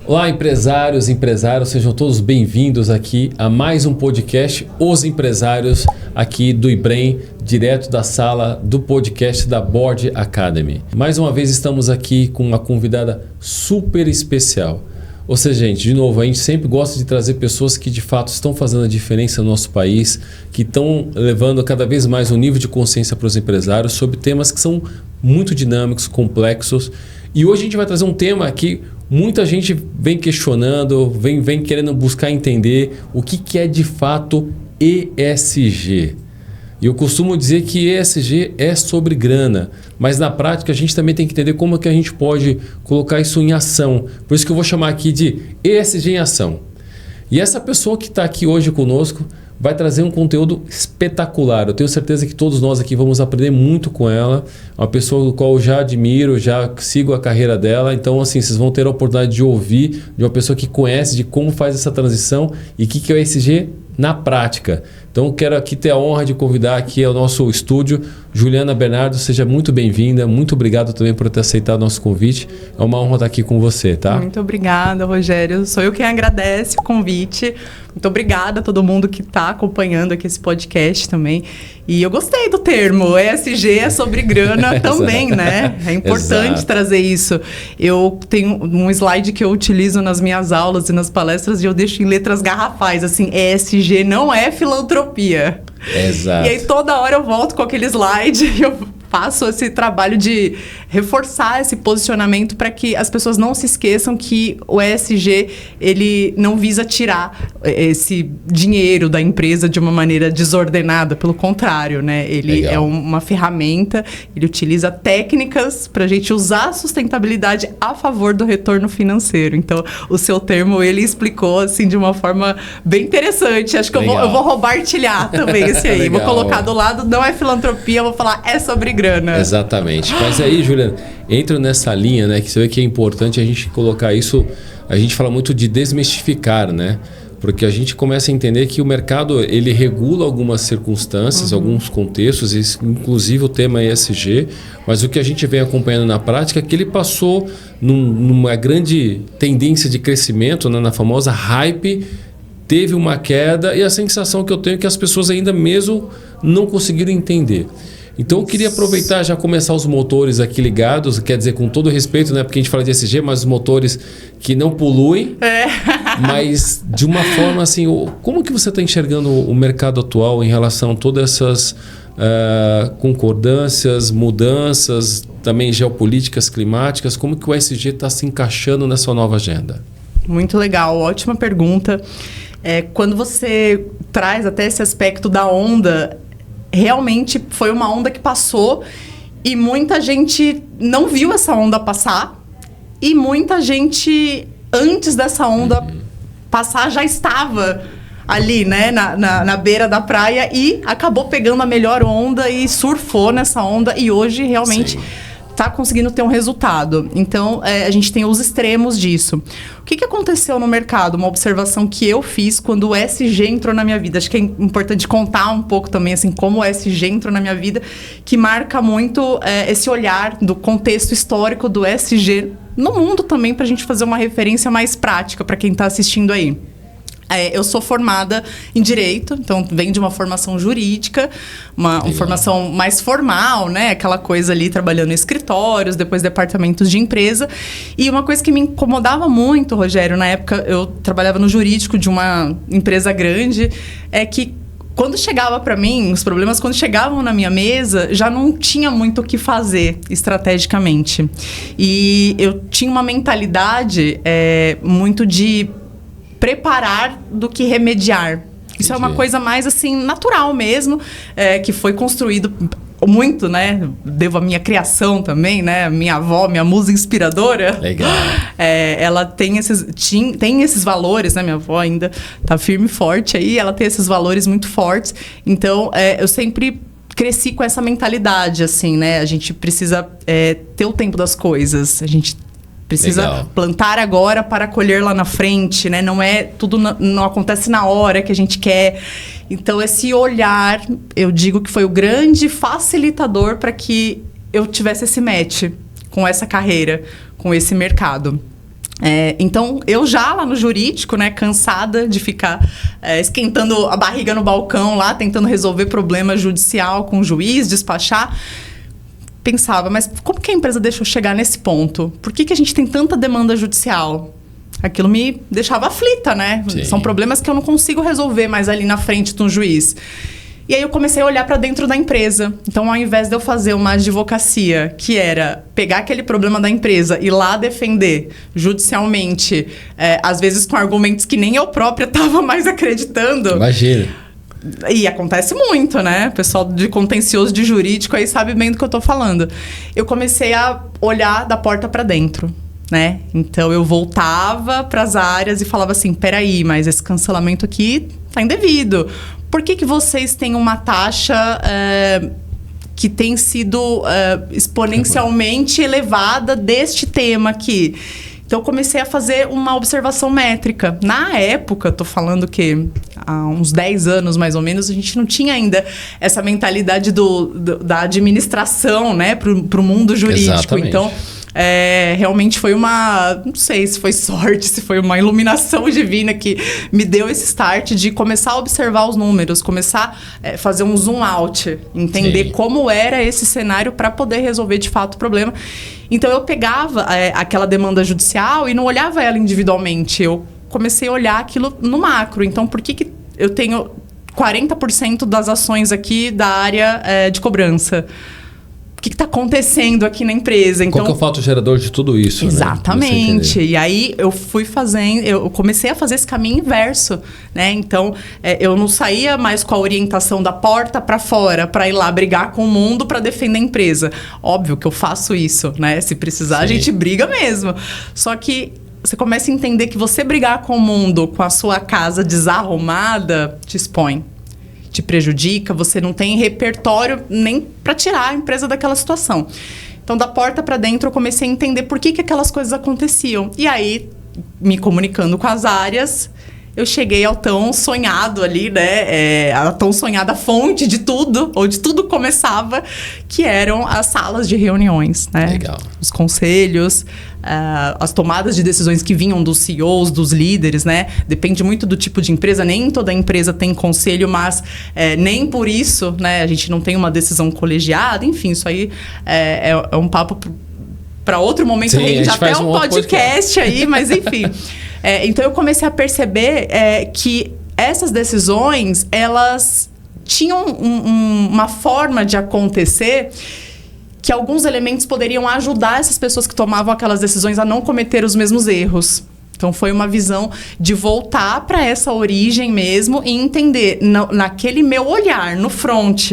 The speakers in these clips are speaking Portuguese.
Olá, empresários, sejam todos bem-vindos aqui a mais um podcast Os Empresários, aqui do IBREM, direto da sala do podcast da Board Academy. Mais uma vez estamos aqui com uma convidada super especial. Ou seja, gente, de novo, a gente sempre gosta de trazer pessoas que de fato estão fazendo a diferença no nosso país, que estão levando cada vez mais um nível de consciência para os empresários sobre temas que são muito dinâmicos, complexos. E hoje a gente vai trazer um tema que muita gente vem questionando, vem querendo buscar entender o que é de fato ESG. E eu costumo dizer que ESG é sobre grana, mas na prática a gente também tem que entender como é que a gente pode colocar isso em ação. Por isso que eu vou chamar aqui de ESG em ação. E essa pessoa que está aqui hoje conosco vai trazer um conteúdo espetacular. Eu tenho certeza que todos nós aqui vamos aprender muito com ela. É uma pessoa do qual eu já admiro, já sigo a carreira dela. Então, assim, vocês vão ter a oportunidade de ouvir de uma pessoa que conhece de como faz essa transição e o que é o ESG na prática. Então, quero aqui ter a honra de convidar aqui ao nosso estúdio Juliana Bernardo. Seja muito bem-vinda. Muito obrigado também por ter aceitado o nosso convite. É uma honra estar aqui com você, tá? Muito obrigada, Rogério. Sou eu quem agradece o convite. Muito obrigada a todo mundo que está acompanhando aqui esse podcast também. E eu gostei do termo. ESG é sobre grana também, né? É importante trazer isso. Eu tenho um slide que eu utilizo nas minhas aulas e nas palestras e eu deixo em letras garrafais, assim, ESG não é filantropia. Exato. E aí toda hora eu volto com aquele slide e eu faço esse trabalho de reforçar esse posicionamento para que as pessoas não se esqueçam que o ESG ele não visa tirar esse dinheiro da empresa de uma maneira desordenada, pelo contrário, né? Ele é uma ferramenta, ele utiliza técnicas para a gente usar a sustentabilidade a favor do retorno financeiro. Então, o seu termo ele explicou assim de uma forma bem interessante. Acho que eu vou roubartilhar também esse aí. Vou colocar do lado, não é filantropia, eu vou falar é sobre grana. Exatamente. Mas aí, Juliana, entra nessa linha, né? Que você vê que é importante a gente colocar isso. A gente fala muito de desmistificar, né? Porque a gente começa a entender que o mercado ele regula algumas circunstâncias, alguns contextos, inclusive o tema ESG, mas o que a gente vem acompanhando na prática é que ele passou numa grande tendência de crescimento, né? Na famosa hype, teve uma queda e a sensação que eu tenho é que as pessoas ainda mesmo não conseguiram entender. Então eu queria aproveitar já começar os motores aqui ligados, quer dizer, com todo respeito, né? Porque a gente fala de ESG, mas os motores que não poluem, mas de uma forma assim, como que você está enxergando o mercado atual em relação a todas essas concordâncias, mudanças, também geopolíticas, climáticas, como que o ESG está se encaixando nessa nova agenda? Muito legal, ótima pergunta. Quando você traz até esse aspecto da onda, realmente foi uma onda que passou e muita gente não viu essa onda passar e muita gente, antes dessa onda passar, já estava ali, né, na beira da praia e acabou pegando a melhor onda e surfou nessa onda e hoje realmente está conseguindo ter um resultado. Então, a gente tem os extremos disso. O que aconteceu no mercado? Uma observação que eu fiz quando o ESG entrou na minha vida. Acho que é importante contar um pouco também, assim, como o ESG entrou na minha vida, que marca muito esse olhar do contexto histórico do ESG no mundo também, para a gente fazer uma referência mais prática para quem está assistindo aí. Eu sou formada em Direito, então venho de uma formação jurídica, uma formação mais formal, né? Aquela coisa ali, trabalhando em escritórios, depois departamentos de empresa. E uma coisa que me incomodava muito, Rogério, na época eu trabalhava no jurídico de uma empresa grande, é que quando chegava para mim, os problemas quando chegavam na minha mesa, já não tinha muito o que fazer estrategicamente. E eu tinha uma mentalidade muito de preparar do que remediar. Isso é uma coisa mais assim natural mesmo, que foi construído muito, né? Devo a minha criação também, né? Minha avó, minha musa inspiradora. Legal. Ela tem esses valores, né? Minha avó ainda tá firme e forte aí, ela tem esses valores muito fortes. Então, eu sempre cresci com essa mentalidade, assim, né? A gente precisa ter o tempo das coisas. A gente precisa plantar agora para colher lá na frente, né? Tudo não acontece na hora que a gente quer. Então, esse olhar, eu digo que foi o grande facilitador para que eu tivesse esse match com essa carreira, com esse mercado. Então, eu já lá no jurídico, né, cansada de ficar esquentando a barriga no balcão lá, tentando resolver problema judicial com o juiz, despachar, pensava, mas como que a empresa deixa eu chegar nesse ponto? Por que a gente tem tanta demanda judicial? Aquilo me deixava aflita, né? Sim. São problemas que eu não consigo resolver mais ali na frente de um juiz. E aí eu comecei a olhar para dentro da empresa. Então, ao invés de eu fazer uma advocacia, que era pegar aquele problema da empresa e ir lá defender judicialmente, às vezes com argumentos que nem eu própria estava mais acreditando. Imagina. E acontece muito, né? O pessoal de contencioso de jurídico aí sabe bem do que eu tô falando. Eu comecei a olhar da porta para dentro, né? Então, eu voltava para as áreas e falava assim, peraí, mas esse cancelamento aqui tá indevido. Por que vocês têm uma taxa que tem sido exponencialmente elevada deste tema aqui? Então, eu comecei a fazer uma observação métrica. Na época, estou falando que há uns 10 anos, mais ou menos, a gente não tinha ainda essa mentalidade da administração, né, para o mundo jurídico. Exatamente. Então, realmente foi não sei se foi sorte, se foi uma iluminação divina que me deu esse start de começar a observar os números, começar a fazer um zoom out, entender como era esse cenário para poder resolver de fato o problema. Então, eu pegava aquela demanda judicial e não olhava ela individualmente, eu comecei a olhar aquilo no macro. Então, por que eu tenho 40% das ações aqui da área de cobrança? O que está acontecendo aqui na empresa? Então, qual que é o fato gerador de tudo isso? Exatamente. Né? E aí eu eu comecei a fazer esse caminho inverso, né? Então, eu não saía mais com a orientação da porta para fora, para ir lá brigar com o mundo para defender a empresa. Óbvio que eu faço isso, né? Se precisar, a gente briga mesmo. Só que você começa a entender que você brigar com o mundo, com a sua casa desarrumada, te expõe. Te prejudica, você não tem repertório nem para tirar a empresa daquela situação. Então, da porta para dentro, eu comecei a entender por que aquelas coisas aconteciam. E aí, me comunicando com as áreas, eu cheguei ao tão sonhado ali, né? A tão sonhada fonte de tudo, onde tudo começava, que eram as salas de reuniões, né? Legal. Os conselhos, as tomadas de decisões que vinham dos CEOs, dos líderes, né? Depende muito do tipo de empresa. Nem toda empresa tem conselho, mas nem por isso, né? A gente não tem uma decisão colegiada. Enfim, isso aí é um papo para outro momento. Sim, rende até um podcast aí, mas enfim. Então, eu comecei a perceber que essas decisões, elas tinham uma forma de acontecer que alguns elementos poderiam ajudar essas pessoas que tomavam aquelas decisões a não cometer os mesmos erros. Então, foi uma visão de voltar para essa origem mesmo e entender, naquele meu olhar, no front.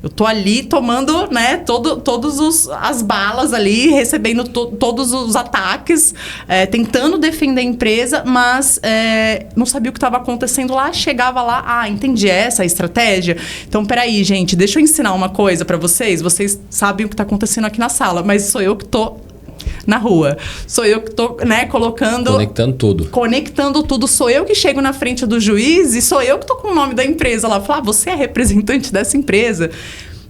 Eu tô ali tomando, né, todas as balas ali, recebendo todos os ataques, tentando defender a empresa, mas não sabia o que estava acontecendo lá. Chegava lá, entendi essa estratégia. Então, peraí, gente, deixa eu ensinar uma coisa para vocês. Vocês sabem o que está acontecendo aqui na sala, mas sou eu que tô na rua. Sou eu que tô, né, conectando tudo. Sou eu que chego na frente do juiz e sou eu que tô com o nome da empresa lá. Falar, você é representante dessa empresa.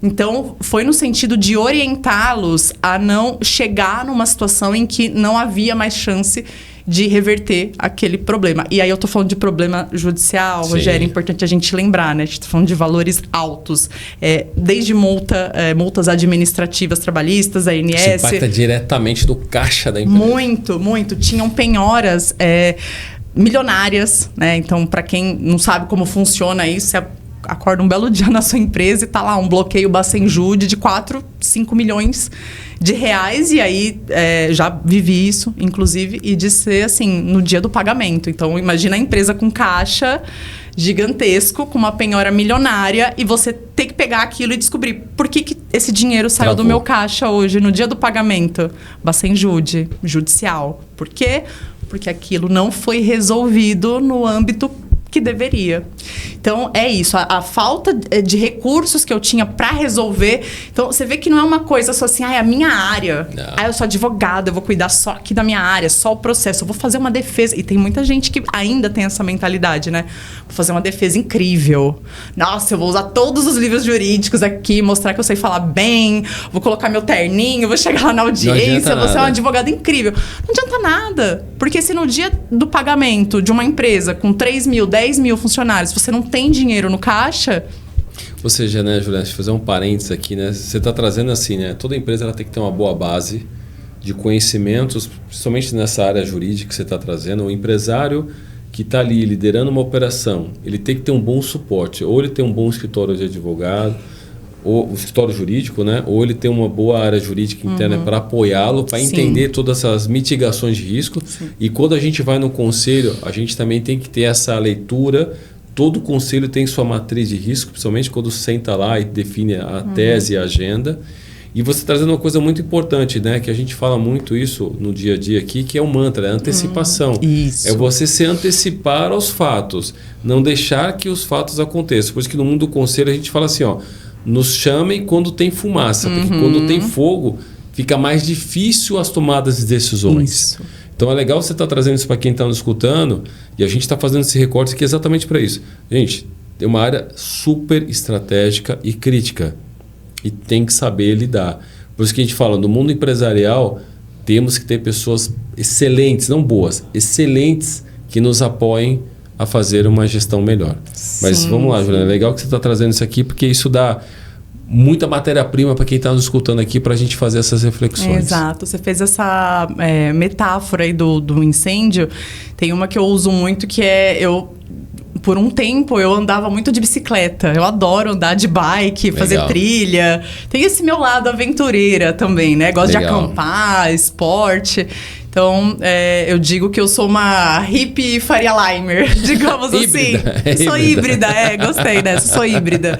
Então, foi no sentido de orientá-los a não chegar numa situação em que não havia mais chance de reverter aquele problema. E aí eu tô falando de problema judicial, Rogério, é importante a gente lembrar, né? A gente tá falando de valores altos, desde multas administrativas trabalhistas, a ANS. Isso impacta diretamente do caixa da empresa. Muito, muito. Tinham penhoras milionárias, né? Então, para quem não sabe como funciona isso, você acorda um belo dia na sua empresa e tá lá um bloqueio Bacenjude de 4, 5 milhões de reais. E aí, já vivi isso, inclusive, e de ser assim, no dia do pagamento. Então, imagina a empresa com caixa gigantesco, com uma penhora milionária, e você ter que pegar aquilo e descobrir por que esse dinheiro saiu do meu caixa hoje, no dia do pagamento. Bacenjude, judicial. Por quê? Porque aquilo não foi resolvido no âmbito que deveria. Então, é isso. A falta de recursos que eu tinha para resolver. Então, você vê que não é uma coisa só assim, a minha área. Eu sou advogada, eu vou cuidar só aqui da minha área, só o processo. Eu vou fazer uma defesa. E tem muita gente que ainda tem essa mentalidade, né? Vou fazer uma defesa incrível. Nossa, eu vou usar todos os livros jurídicos aqui, mostrar que eu sei falar bem, vou colocar meu terninho, vou chegar lá na audiência, vou ser uma advogada incrível. Não adianta nada. Porque se no dia do pagamento de uma empresa com 3 mil, 10 mil funcionários, você não tem dinheiro no caixa... Ou seja, né, Juliana, deixa eu fazer um parênteses aqui, né? Você está trazendo assim, né? Toda empresa ela tem que ter uma boa base de conhecimentos, principalmente nessa área jurídica que você está trazendo. O empresário que está ali liderando uma operação, ele tem que ter um bom suporte. Ou ele tem um bom escritório de advogado, ou o escritório jurídico, né? Ou ele tem uma boa área jurídica interna para apoiá-lo, para entender todas essas mitigações de risco. Sim. E quando a gente vai no conselho, a gente também tem que ter essa leitura. Todo conselho tem sua matriz de risco, principalmente quando senta lá e define a tese e a agenda. E você trazendo uma coisa muito importante, né? Que a gente fala muito isso no dia a dia aqui, que é o mantra, é a antecipação. Isso. É você se antecipar aos fatos, não deixar que os fatos aconteçam. Por isso que no mundo do conselho a gente fala assim, nos chamem quando tem fumaça, porque quando tem fogo fica mais difícil as tomadas de decisões. Isso. Então é legal você estar trazendo isso para quem está nos escutando e a gente está fazendo esse recorte aqui exatamente para isso. Gente, tem uma área super estratégica e crítica e tem que saber lidar. Por isso que a gente fala, no mundo empresarial temos que ter pessoas excelentes, não boas, excelentes que nos apoiem a fazer uma gestão melhor. Sim, mas vamos lá, Juliana, é legal que você está trazendo isso aqui porque isso dá muita matéria-prima para quem está nos escutando aqui para a gente fazer essas reflexões. Exato. Você fez essa metáfora aí do incêndio. Tem uma que eu uso muito que é... Por um tempo eu andava muito de bicicleta. Eu adoro andar de bike, fazer trilha. Tem esse meu lado aventureira também, né? Gosto de acampar, esporte. Então, eu digo que eu sou uma hippie Faria Limer, digamos assim. Sou híbrida, gostei dessa, sou híbrida.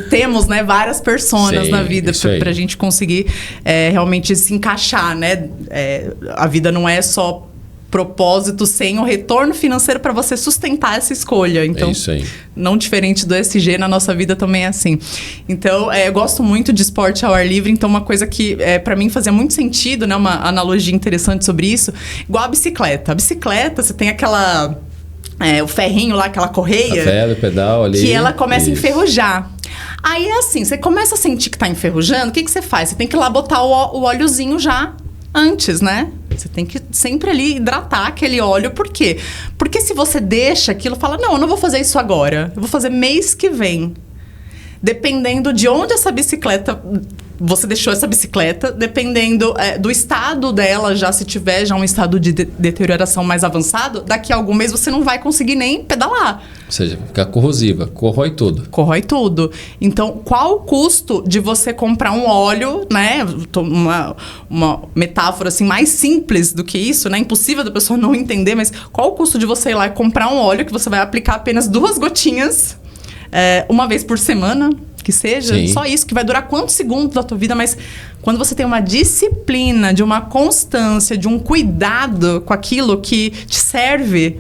Temos, né, várias personas na vida para a gente conseguir realmente se encaixar, né? A vida não é só propósito sem o retorno financeiro para você sustentar essa escolha. Então, não diferente do ESG, na nossa vida também é assim. Então, eu gosto muito de esporte ao ar livre. Então, uma coisa que para mim fazia muito sentido, né, uma analogia interessante sobre isso, igual a bicicleta. A bicicleta, você tem aquela... o ferrinho lá, aquela correia... A vela, o pedal ali. Que ela começa a enferrujar. Aí é assim, você começa a sentir que está enferrujando, o que você faz? Você tem que ir lá botar o óleozinho já antes, né? Você tem que sempre ali hidratar aquele óleo. Por quê? Porque se você deixa aquilo, fala, não, eu não vou fazer isso agora. Eu vou fazer mês que vem. Dependendo de onde essa bicicleta... Você deixou essa bicicleta, dependendo do estado dela, se tiver já um estado de deterioração mais avançado, daqui a algum mês você não vai conseguir nem pedalar. Ou seja, fica corrosiva, corrói tudo. Corrói tudo. Então, qual o custo de você comprar um óleo, né? Uma metáfora assim, mais simples do que isso, né? Impossível da pessoa não entender, mas qual o custo de você ir lá e comprar um óleo que você vai aplicar apenas 2 gotinhas, uma vez por semana? Que seja, só isso, que vai durar quantos segundos da tua vida, mas quando você tem uma disciplina, de uma constância, de um cuidado com aquilo que te serve,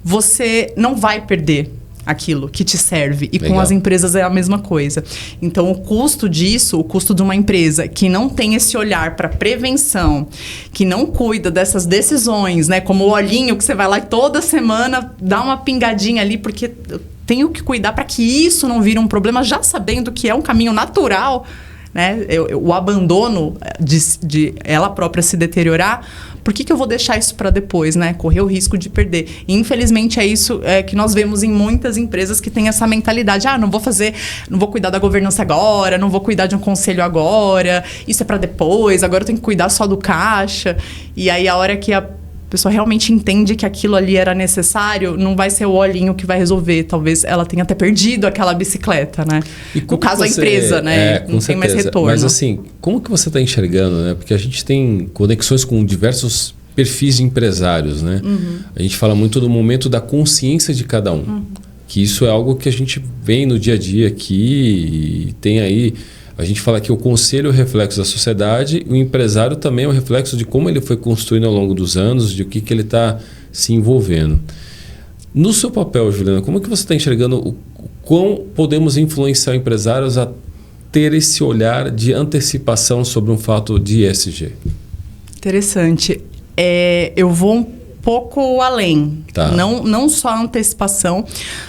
você não vai perder aquilo que te serve. E com as empresas é a mesma coisa. Então, o custo disso, o custo de uma empresa que não tem esse olhar para prevenção, que não cuida dessas decisões, né? Como o olhinho que você vai lá e toda semana dá uma pingadinha ali, porque... tenho que cuidar para que isso não vire um problema, já sabendo que é um caminho natural, né? O abandono de ela própria se deteriorar. Por que eu vou deixar isso para depois, né? Correr o risco de perder. E, infelizmente, é isso que nós vemos em muitas empresas que têm essa mentalidade. Não vou cuidar da governança agora, não vou cuidar de um conselho agora, isso é para depois, agora eu tenho que cuidar só do caixa. E aí, a hora que a pessoa realmente entende que aquilo ali era necessário, não vai ser o olhinho que vai resolver. Talvez ela tenha até perdido aquela bicicleta, né? No caso, a empresa, né? Não tem mais retorno. Mas assim, como que você está enxergando, né? Porque a gente tem conexões com diversos perfis de empresários, né? A gente fala muito do momento da consciência de cada um. Que isso é algo que a gente vem no dia a dia aqui e tem aí... A gente fala que o conselho é o reflexo da sociedade, o empresário também é o reflexo de como ele foi construindo ao longo dos anos, de o que ele está se envolvendo. No seu papel, Juliana, como é que você está enxergando o quão podemos influenciar empresários a ter esse olhar de antecipação sobre um fato de ESG? Interessante. Eu vou um pouco além. Tá. Não só a antecipação,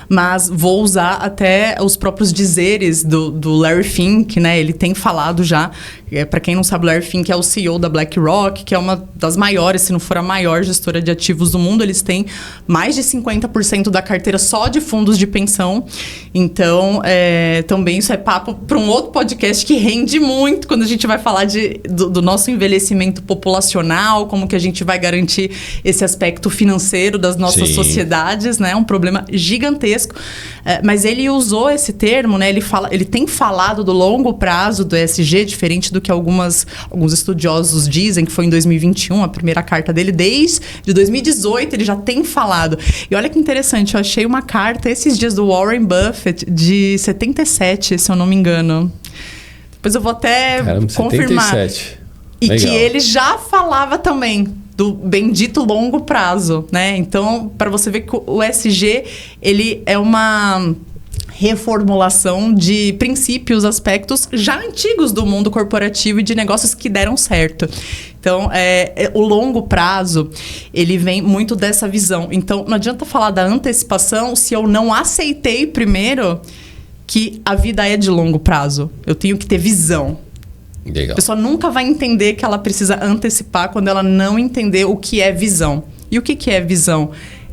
mas vou usar até os próprios dizeres do Larry Fink, né? Ele tem falado já, para quem não sabe, o Larry Fink é o CEO da BlackRock, que é uma das maiores, se não for a maior gestora de ativos do mundo. Eles têm mais de 50% da carteira só de fundos de pensão. Então, também isso é papo para um outro podcast que rende muito quando a gente vai falar do nosso envelhecimento populacional, como que a gente vai garantir esse aspecto financeiro das nossas sociedades, né? Um problema gigantesco. Mas ele usou esse termo, né? Ele tem falado do longo prazo do ESG, diferente do que alguns estudiosos dizem, que foi em 2021, a primeira carta dele. Desde 2018 ele já tem falado. E olha que interessante, eu achei uma carta esses dias do Warren Buffett, de 77, se eu não me engano. Depois eu vou até confirmar. 77. E Legal. que ele já falava também do bendito longo prazo, né? Então, para você ver que o ESG, ele é uma reformulação de princípios, aspectos já antigos do mundo corporativo e de negócios que deram certo. Então, o longo prazo, ele vem muito dessa visão. Então, não adianta falar da antecipação se eu não aceitei primeiro que a vida é de longo prazo. Eu tenho que ter visão. Legal. A pessoa nunca vai entender que ela precisa antecipar quando ela não entender o que é visão. E o que é visão?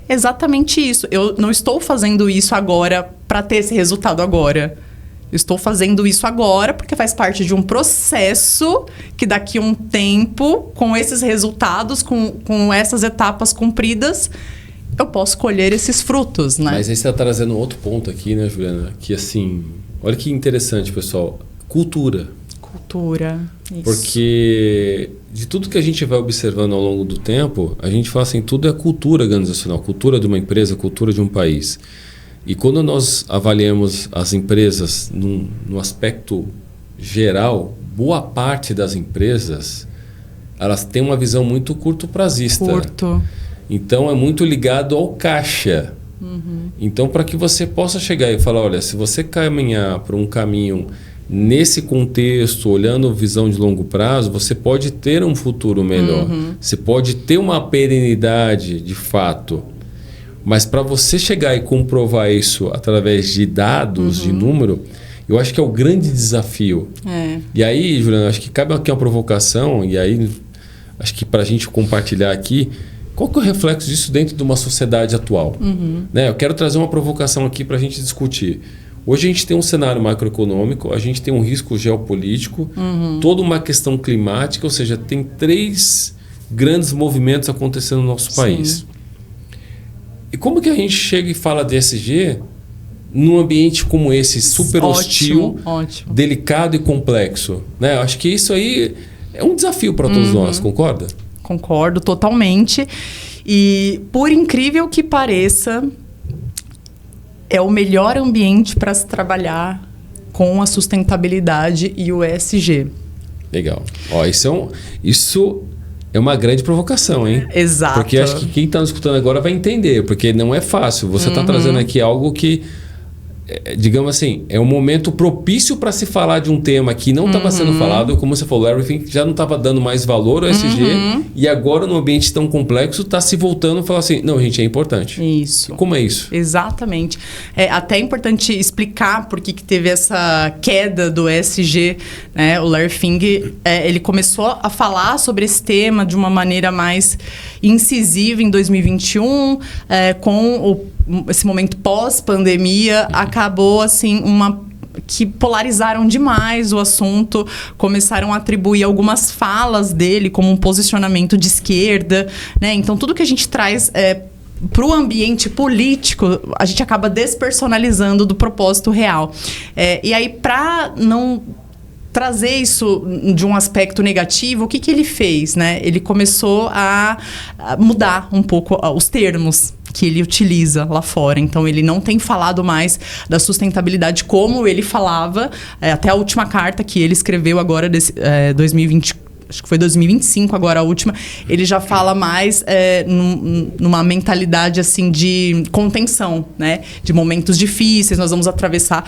Exatamente isso. Eu não estou fazendo isso agora para ter esse resultado agora. Eu estou fazendo isso agora porque faz parte de um processo que daqui a um tempo, com esses resultados, com essas etapas cumpridas, eu posso colher esses frutos, né? Mas aí você está trazendo outro ponto aqui, né, Juliana? Que assim, olha que interessante, pessoal. Cultura. Isso. Porque de tudo que a gente vai observando ao longo do tempo, a gente fala assim, tudo é cultura organizacional, cultura de uma empresa, cultura de um país. E quando nós avaliamos as empresas no aspecto geral, boa parte das empresas, elas têm uma visão muito curto-prazista. Então é muito ligado ao caixa. Então, para que você possa chegar e falar, olha, se você caminhar por um caminho nesse contexto, olhando visão de longo prazo, você pode ter um futuro melhor. Você pode ter uma perenidade de fato. Mas para você chegar e comprovar isso através de dados, de número, eu acho que é o grande desafio. E aí, Juliana, acho que cabe aqui uma provocação, e aí acho que para a gente compartilhar aqui, qual que é o reflexo disso dentro de uma sociedade atual? Né? Eu quero trazer uma provocação aqui para a gente discutir. Hoje a gente tem um cenário macroeconômico, a gente tem um risco geopolítico, toda uma questão climática, ou seja, tem 3 grandes movimentos acontecendo no nosso país. E como que a gente chega e fala de ESG num ambiente como esse, super hostil, delicado e complexo? Né? Eu acho que isso aí é um desafio para todos nós, concorda? Concordo totalmente. E por incrível que pareça, é o melhor ambiente para se trabalhar com a sustentabilidade e o ESG. Legal. Ó, isso é uma grande provocação, hein? Exato. Porque acho que quem está nos escutando agora vai entender, porque não é fácil. Você está trazendo aqui algo que, digamos assim, é um momento propício para se falar de um tema que não estava sendo falado. Como você falou, Larry Fink já não estava dando mais valor ao ESG e agora, num ambiente tão complexo, está se voltando a falar assim, não, gente, é importante. Isso. Como é isso? Exatamente. É até importante explicar por que teve essa queda do ESG. Né? O Larry Fink, ele começou a falar sobre esse tema de uma maneira mais incisiva em 2021, com esse momento pós-pandemia, acabou assim que polarizaram demais o assunto, começaram a atribuir algumas falas dele como um posicionamento de esquerda, né? Então tudo que a gente traz para o ambiente político, a gente acaba despersonalizando do propósito real. E aí, para não trazer isso de um aspecto negativo, o que ele fez, né? Ele começou a mudar um pouco os termos que ele utiliza lá fora. Então, ele não tem falado mais da sustentabilidade como ele falava, até a última carta que ele escreveu agora, 2020, acho que foi 2025 agora a última, ele já fala mais numa mentalidade assim de contenção, né? De momentos difíceis, nós vamos atravessar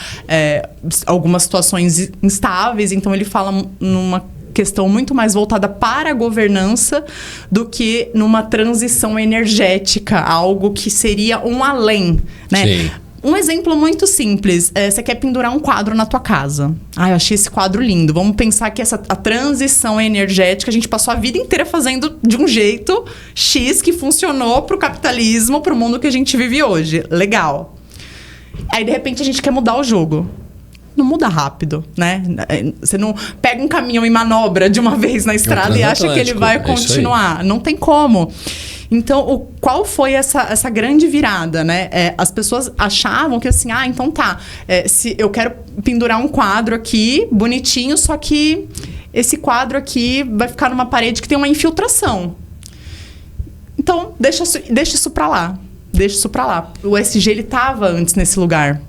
algumas situações instáveis, então ele fala numa questão muito mais voltada para a governança do que numa transição energética, algo que seria um além, né? Sim. Um exemplo muito simples, você quer pendurar um quadro na tua casa. Eu achei esse quadro lindo. Vamos pensar que a transição energética, a gente passou a vida inteira fazendo de um jeito X que funcionou pro capitalismo, pro mundo que a gente vive hoje. Legal. Aí, de repente, a gente quer mudar o jogo. Não muda rápido, né? Você não pega um caminhão e manobra de uma vez na estrada e acha que ele vai continuar. Não tem como. Então, qual foi essa grande virada, né? As pessoas achavam que assim, então tá, se eu quero pendurar um quadro aqui, bonitinho, só que esse quadro aqui vai ficar numa parede que tem uma infiltração. Então, deixa isso pra lá. Deixa isso pra lá. O ESG, ele tava antes nesse lugar.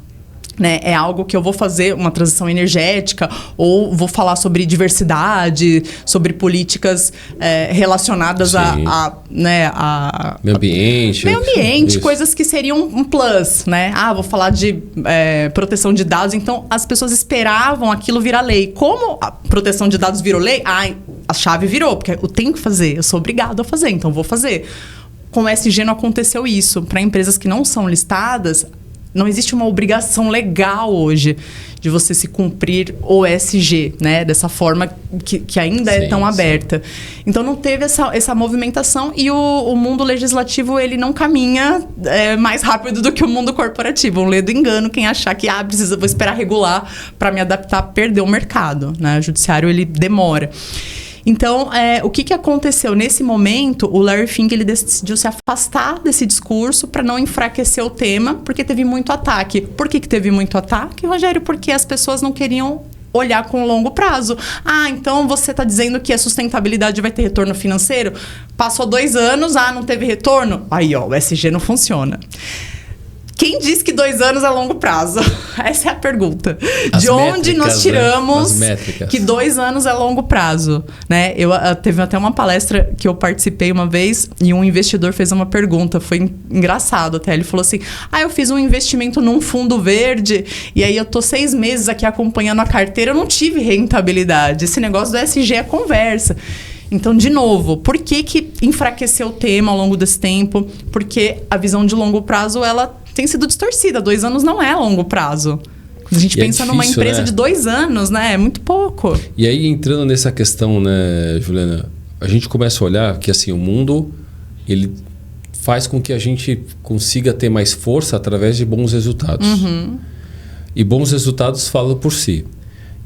Né? É algo que eu vou fazer uma transição energética ou vou falar sobre diversidade, sobre políticas relacionadas a meio ambiente, coisas que seriam um plus, né? Vou falar de proteção de dados. Então, as pessoas esperavam aquilo virar lei. Como a proteção de dados virou lei, a chave virou, porque eu tenho que fazer, eu sou obrigado a fazer, então vou fazer. Com o ESG não aconteceu isso. Para empresas que não são listadas, não existe uma obrigação legal hoje de você se cumprir o ESG, né? Dessa forma que ainda é tão aberta. Então, não teve essa movimentação e o mundo legislativo, ele não caminha mais rápido do que o mundo corporativo. Um ledo engano quem achar que, vou esperar regular para me adaptar, perder o mercado, né? O judiciário, ele demora. Então, o que aconteceu? Nesse momento, o Larry Fink ele decidiu se afastar desse discurso para não enfraquecer o tema, porque teve muito ataque. Por que teve muito ataque, Rogério? Porque as pessoas não queriam olhar com longo prazo. Então você está dizendo que a sustentabilidade vai ter retorno financeiro? Passou 2 anos, não teve retorno? Aí, o ESG não funciona. Quem diz que 2 anos é longo prazo? Essa é a pergunta. De onde nós tiramos que 2 anos é longo prazo? Né? Teve até uma palestra que eu participei uma vez e um investidor fez uma pergunta. Foi engraçado até. Ele falou assim, eu fiz um investimento num fundo verde e aí eu tô 6 meses aqui acompanhando a carteira, eu não tive rentabilidade. Esse negócio do ESG é conversa. Então, de novo, por que enfraqueceu o tema ao longo desse tempo? Porque a visão de longo prazo, ela tem sido distorcida. 2 anos não é longo prazo. Quando a gente pensa numa empresa de 2 anos, né? É muito pouco. E aí, entrando nessa questão, né, Juliana, a gente começa a olhar que assim, o mundo, ele faz com que a gente consiga ter mais força através de bons resultados. Uhum. E bons resultados falam por si.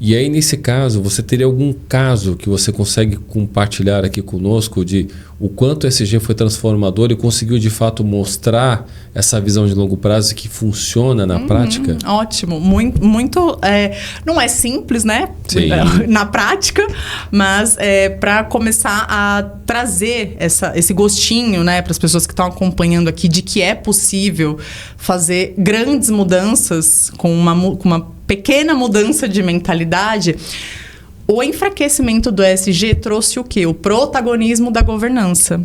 E aí, nesse caso, você teria algum caso que você consegue compartilhar aqui conosco de o quanto o ESG foi transformador e conseguiu, de fato, mostrar essa visão de longo prazo que funciona na prática? Ótimo. Muito não é simples, né? Sim. Na prática, mas para começar a trazer esse gostinho, né, para as pessoas que estão acompanhando aqui de que é possível fazer grandes mudanças com uma pequena mudança de mentalidade. O enfraquecimento do ESG trouxe o quê? O protagonismo da governança.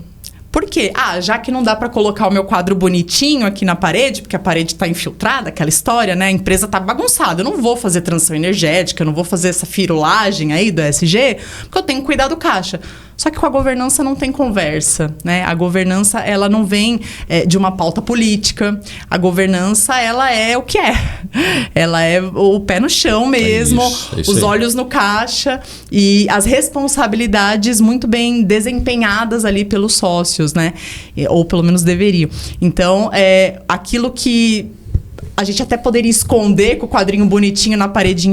Por quê? Já que não dá para colocar o meu quadro bonitinho aqui na parede, porque a parede está infiltrada, aquela história, né? A empresa está bagunçada. Eu não vou fazer transição energética, eu não vou fazer essa firulagem aí do ESG, porque eu tenho que cuidar do caixa. Só que com a governança não tem conversa, né? A governança, ela não vem de uma pauta política. A governança, ela é o que é. Ela é o pé no chão mesmo, os olhos no caixa e as responsabilidades muito bem desempenhadas ali pelos sócios, né? Ou pelo menos deveriam. Então, aquilo que a gente até poderia esconder com o quadrinho bonitinho na parede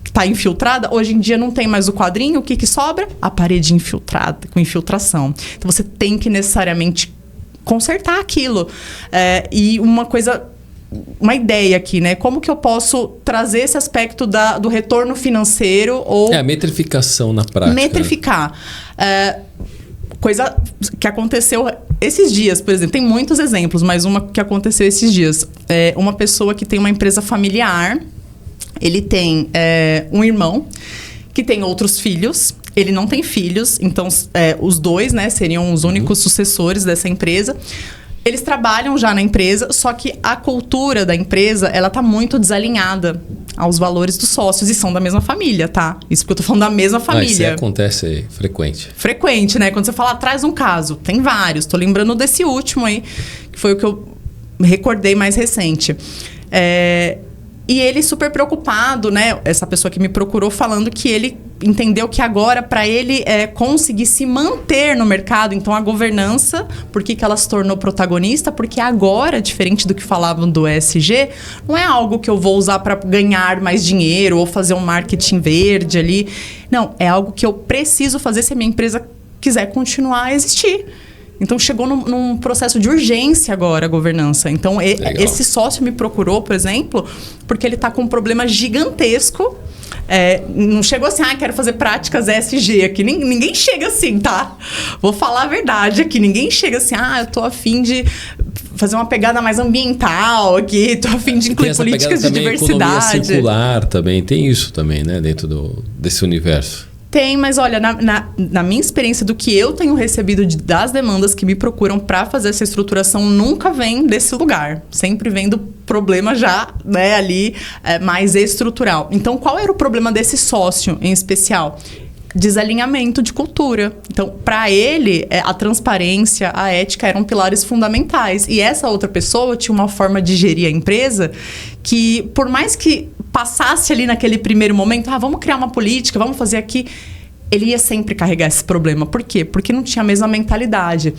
está infiltrada, hoje em dia não tem mais o quadrinho, o que sobra? A parede infiltrada, com infiltração. Então, você tem que necessariamente consertar aquilo. E uma ideia aqui, né? Como que eu posso trazer esse aspecto do retorno financeiro ou... a metrificação na prática. Metrificar. Coisa que aconteceu esses dias, por exemplo. Tem muitos exemplos, mas uma que aconteceu esses dias. Uma pessoa que tem uma empresa familiar... Ele tem um irmão que tem outros filhos Ele não tem filhos, então os dois, né, seriam os únicos sucessores dessa empresa. Eles trabalham já na empresa, só que a cultura da empresa, ela tá muito desalinhada aos valores dos sócios e são da mesma família, tá? Isso porque eu tô falando da mesma família. Isso acontece frequente. Frequente, né? Quando você fala, traz um caso, tem vários. Tô lembrando desse último aí, que foi o que eu recordei mais recente. E ele super preocupado, né? Essa pessoa que me procurou falando que ele entendeu que agora, para ele conseguir se manter no mercado, então a governança, por que ela se tornou protagonista? Porque agora, diferente do que falavam do ESG, não é algo que eu vou usar para ganhar mais dinheiro ou fazer um marketing verde ali. Não, é algo que eu preciso fazer se a minha empresa quiser continuar a existir. Então, chegou num processo de urgência agora a governança. Então, esse sócio me procurou, por exemplo, porque ele está com um problema gigantesco. Não chegou assim, quero fazer práticas ESG aqui. Ninguém chega assim, tá? Vou falar a verdade aqui. Ninguém chega assim, eu tô a fim de fazer uma pegada mais ambiental aqui, tô a fim de incluir políticas de diversidade. Economia circular também, tem isso também, né? Dentro desse universo. Tem, mas olha, na minha experiência do que eu tenho recebido das demandas que me procuram para fazer essa estruturação, nunca vem desse lugar. Sempre vem do problema já, né, ali, mais estrutural. Então, qual era o problema desse sócio em especial? Desalinhamento de cultura. Então, para ele, a transparência, a ética eram pilares fundamentais. E essa outra pessoa tinha uma forma de gerir a empresa que, por mais que passasse ali naquele primeiro momento, vamos criar uma política, vamos fazer aqui, ele ia sempre carregar esse problema. Por quê? Porque não tinha a mesma mentalidade.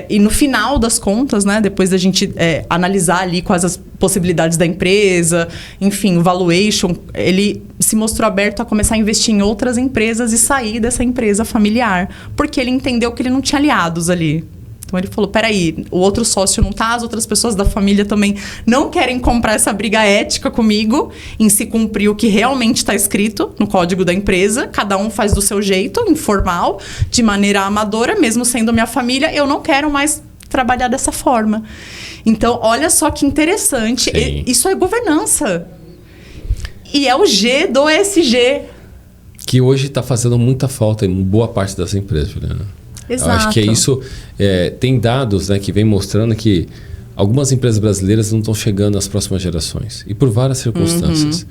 E no final das contas, né, depois da gente analisar ali quais as possibilidades da empresa, enfim, o valuation, ele se mostrou aberto a começar a investir em outras empresas e sair dessa empresa familiar, porque ele entendeu que ele não tinha aliados ali. Então ele falou, peraí, o outro sócio não tá, as outras pessoas da família também não querem comprar essa briga ética comigo em se cumprir o que realmente está escrito no código da empresa. Cada um faz do seu jeito, informal, de maneira amadora, mesmo sendo minha família, eu não quero mais trabalhar dessa forma. Então, olha só que interessante. Isso é governança. E é o G do ESG. Que hoje está fazendo muita falta em boa parte das empresas, Juliana. Exato. Eu acho que é isso. Tem dados, né, que vem mostrando que algumas empresas brasileiras não estão chegando às próximas gerações. E por várias circunstâncias.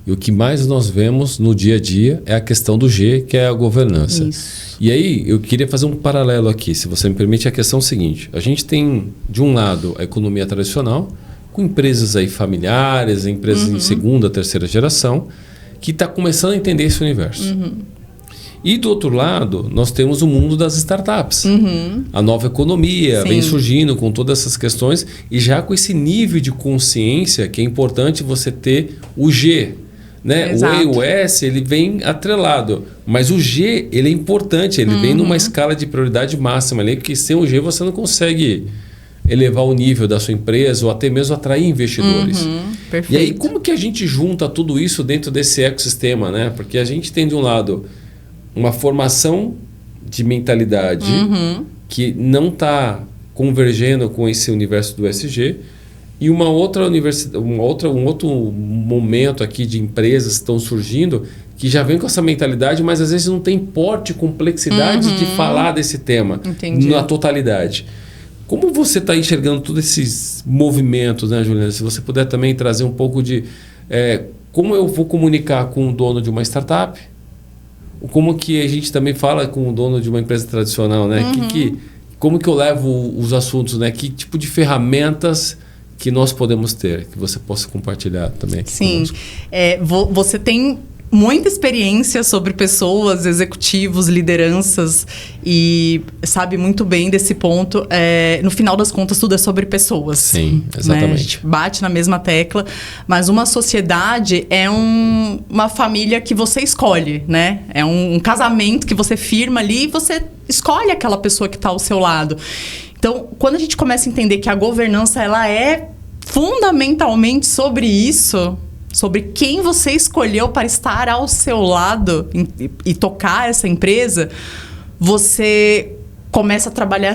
E o que mais nós vemos no dia a dia é a questão do G, que é a governança. Isso. E aí, eu queria fazer um paralelo aqui, se você me permite, a questão seguinte. A gente tem, de um lado, a economia tradicional, com empresas aí familiares, empresas em segunda, terceira geração, que está começando a entender esse universo. E do outro lado, nós temos o mundo das startups. A nova economia vem surgindo com todas essas questões e já com esse nível de consciência que é importante você ter o G. Né? O E e o S, ele vem atrelado. Mas o G, ele é importante. Ele vem numa escala de prioridade máxima ali, porque sem o G você não consegue elevar o nível da sua empresa ou até mesmo atrair investidores. Perfeito. E aí, como que a gente junta tudo isso dentro desse ecossistema? Né? Porque a gente tem, de um lado, uma formação de mentalidade que não está convergendo com esse universo do ESG e um outro momento aqui de empresas que estão surgindo que já vem com essa mentalidade, mas às vezes não tem porte e complexidade de falar desse tema na totalidade. Como você está enxergando todos esses movimentos, né, Juliana? Se você puder também trazer um pouco de como eu vou comunicar com o dono de uma startup, como que a gente também fala com o dono de uma empresa tradicional, né? Como que eu levo os assuntos, né? Que tipo de ferramentas que nós podemos ter, que você possa compartilhar também. Sim, você tem muita experiência sobre pessoas, executivos, lideranças e sabe muito bem desse ponto. No final das contas, tudo é sobre pessoas. Sim, exatamente. Né? A gente bate na mesma tecla, mas uma sociedade é uma família que você escolhe, né? É um casamento que você firma ali e você escolhe aquela pessoa que está ao seu lado. Então, quando a gente começa a entender que a governança ela é fundamentalmente sobre isso, sobre quem você escolheu para estar ao seu lado e tocar essa empresa, você começa a trabalhar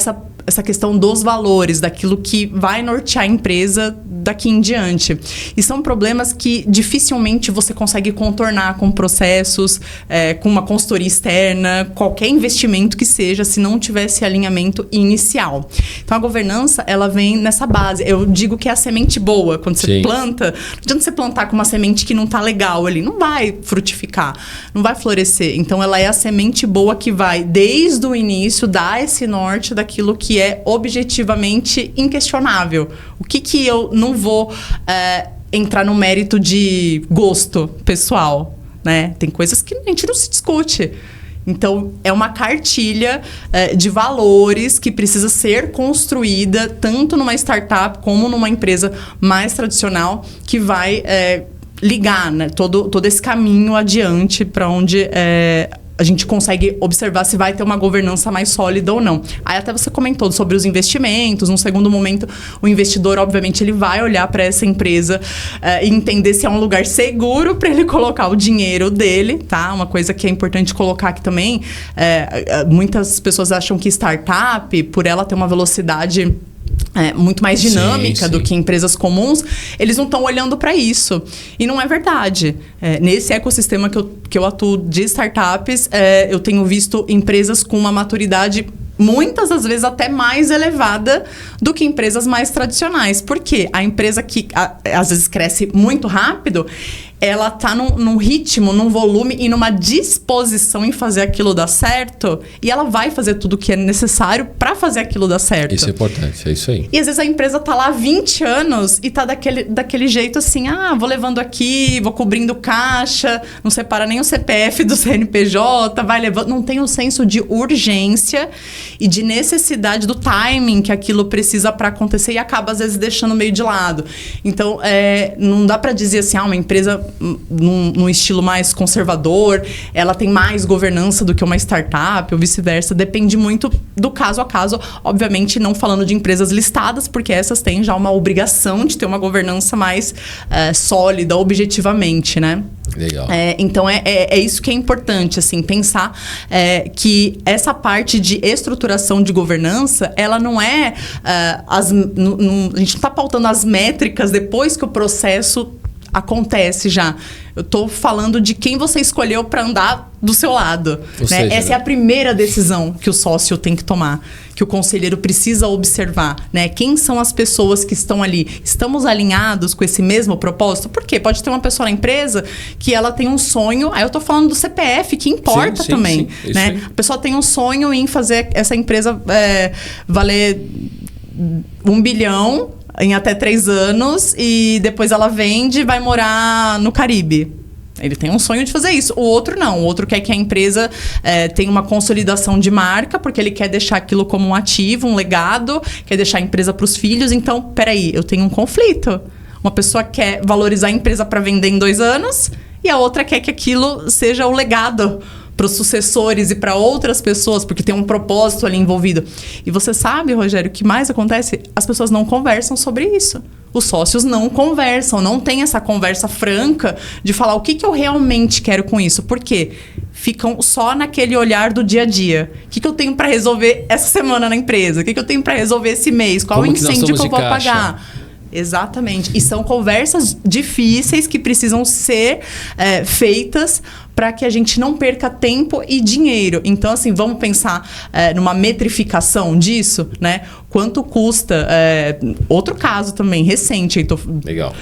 essa questão dos valores, daquilo que vai nortear a empresa daqui em diante. E são problemas que dificilmente você consegue contornar com processos, com uma consultoria externa, qualquer investimento que seja, se não tivesse alinhamento inicial. Então, a governança, ela vem nessa base. Eu digo que é a semente boa. Quando você planta, não adianta você plantar com uma semente que não está legal ali. Não vai frutificar, não vai florescer. Então, ela é a semente boa que vai, desde o início, dar esse norte daquilo que é objetivamente inquestionável. O que eu não vou entrar no mérito de gosto pessoal, né? Tem coisas que a gente não se discute. Então, é uma cartilha de valores que precisa ser construída tanto numa startup como numa empresa mais tradicional, que vai ligar, né, todo esse caminho adiante para onde a gente consegue observar se vai ter uma governança mais sólida ou não. Aí até você comentou sobre os investimentos. Num segundo momento, o investidor, obviamente, ele vai olhar para essa empresa e entender se é um lugar seguro para ele colocar o dinheiro dele, tá? Uma coisa que é importante colocar aqui também, muitas pessoas acham que startup, por ela ter uma velocidade muito mais dinâmica do que empresas comuns, eles não estão olhando para isso. E não é verdade. Nesse ecossistema que eu atuo de startups, eu tenho visto empresas com uma maturidade muitas das vezes até mais elevada do que empresas mais tradicionais. Por quê? A empresa que às vezes cresce muito rápido, ela está num ritmo, num volume e numa disposição em fazer aquilo dar certo, e ela vai fazer tudo o que é necessário para fazer aquilo dar certo. Isso é importante, é isso aí. E às vezes a empresa está lá há 20 anos e está daquele jeito assim, vou levando aqui, vou cobrindo caixa, não separa nem o CPF do CNPJ, vai levando, não tem um senso de urgência e de necessidade do timing que aquilo precisa para acontecer, e acaba às vezes deixando meio de lado. Então, não dá para dizer assim, uma empresa num estilo mais conservador, ela tem mais governança do que uma startup ou vice-versa. Depende muito do caso a caso. Obviamente, não falando de empresas listadas, porque essas têm já uma obrigação de ter uma governança mais sólida, objetivamente, né? Legal. Então, é isso que é importante, assim, pensar que essa parte de estruturação de governança, ela não é... a gente não está pautando as métricas depois que o processo acontece já. Eu tô falando de quem você escolheu para andar do seu lado. Né? Essa é a primeira decisão que o sócio tem que tomar, que o conselheiro precisa observar. Né? Quem são as pessoas que estão ali? Estamos alinhados com esse mesmo propósito? Por quê? Pode ter uma pessoa na empresa que ela tem um sonho, aí eu tô falando do CPF, que importa também. Sim, né? A pessoa tem um sonho em fazer essa empresa valer 1 bilhão em até 3 anos, e depois ela vende e vai morar no Caribe. Ele tem um sonho de fazer isso. O outro não. O outro quer que a empresa tenha uma consolidação de marca, porque ele quer deixar aquilo como um ativo, um legado, quer deixar a empresa para os filhos. Então, peraí, eu tenho um conflito. Uma pessoa quer valorizar a empresa para vender em 2 anos, e a outra quer que aquilo seja o legado para os sucessores e para outras pessoas, porque tem um propósito ali envolvido. E você sabe, Rogério, o que mais acontece? As pessoas não conversam sobre isso. Os sócios não conversam, não tem essa conversa franca de falar o que eu realmente quero com isso. Por quê? Ficam só naquele olhar do dia a dia. O que eu tenho para resolver essa semana na empresa? O que eu tenho para resolver esse mês? Qual o incêndio que eu vou pagar? Exatamente. E são conversas difíceis que precisam ser feitas para que a gente não perca tempo e dinheiro. Então, assim, vamos pensar numa metrificação disso, né? Quanto custa? Outro caso também, recente. Legal.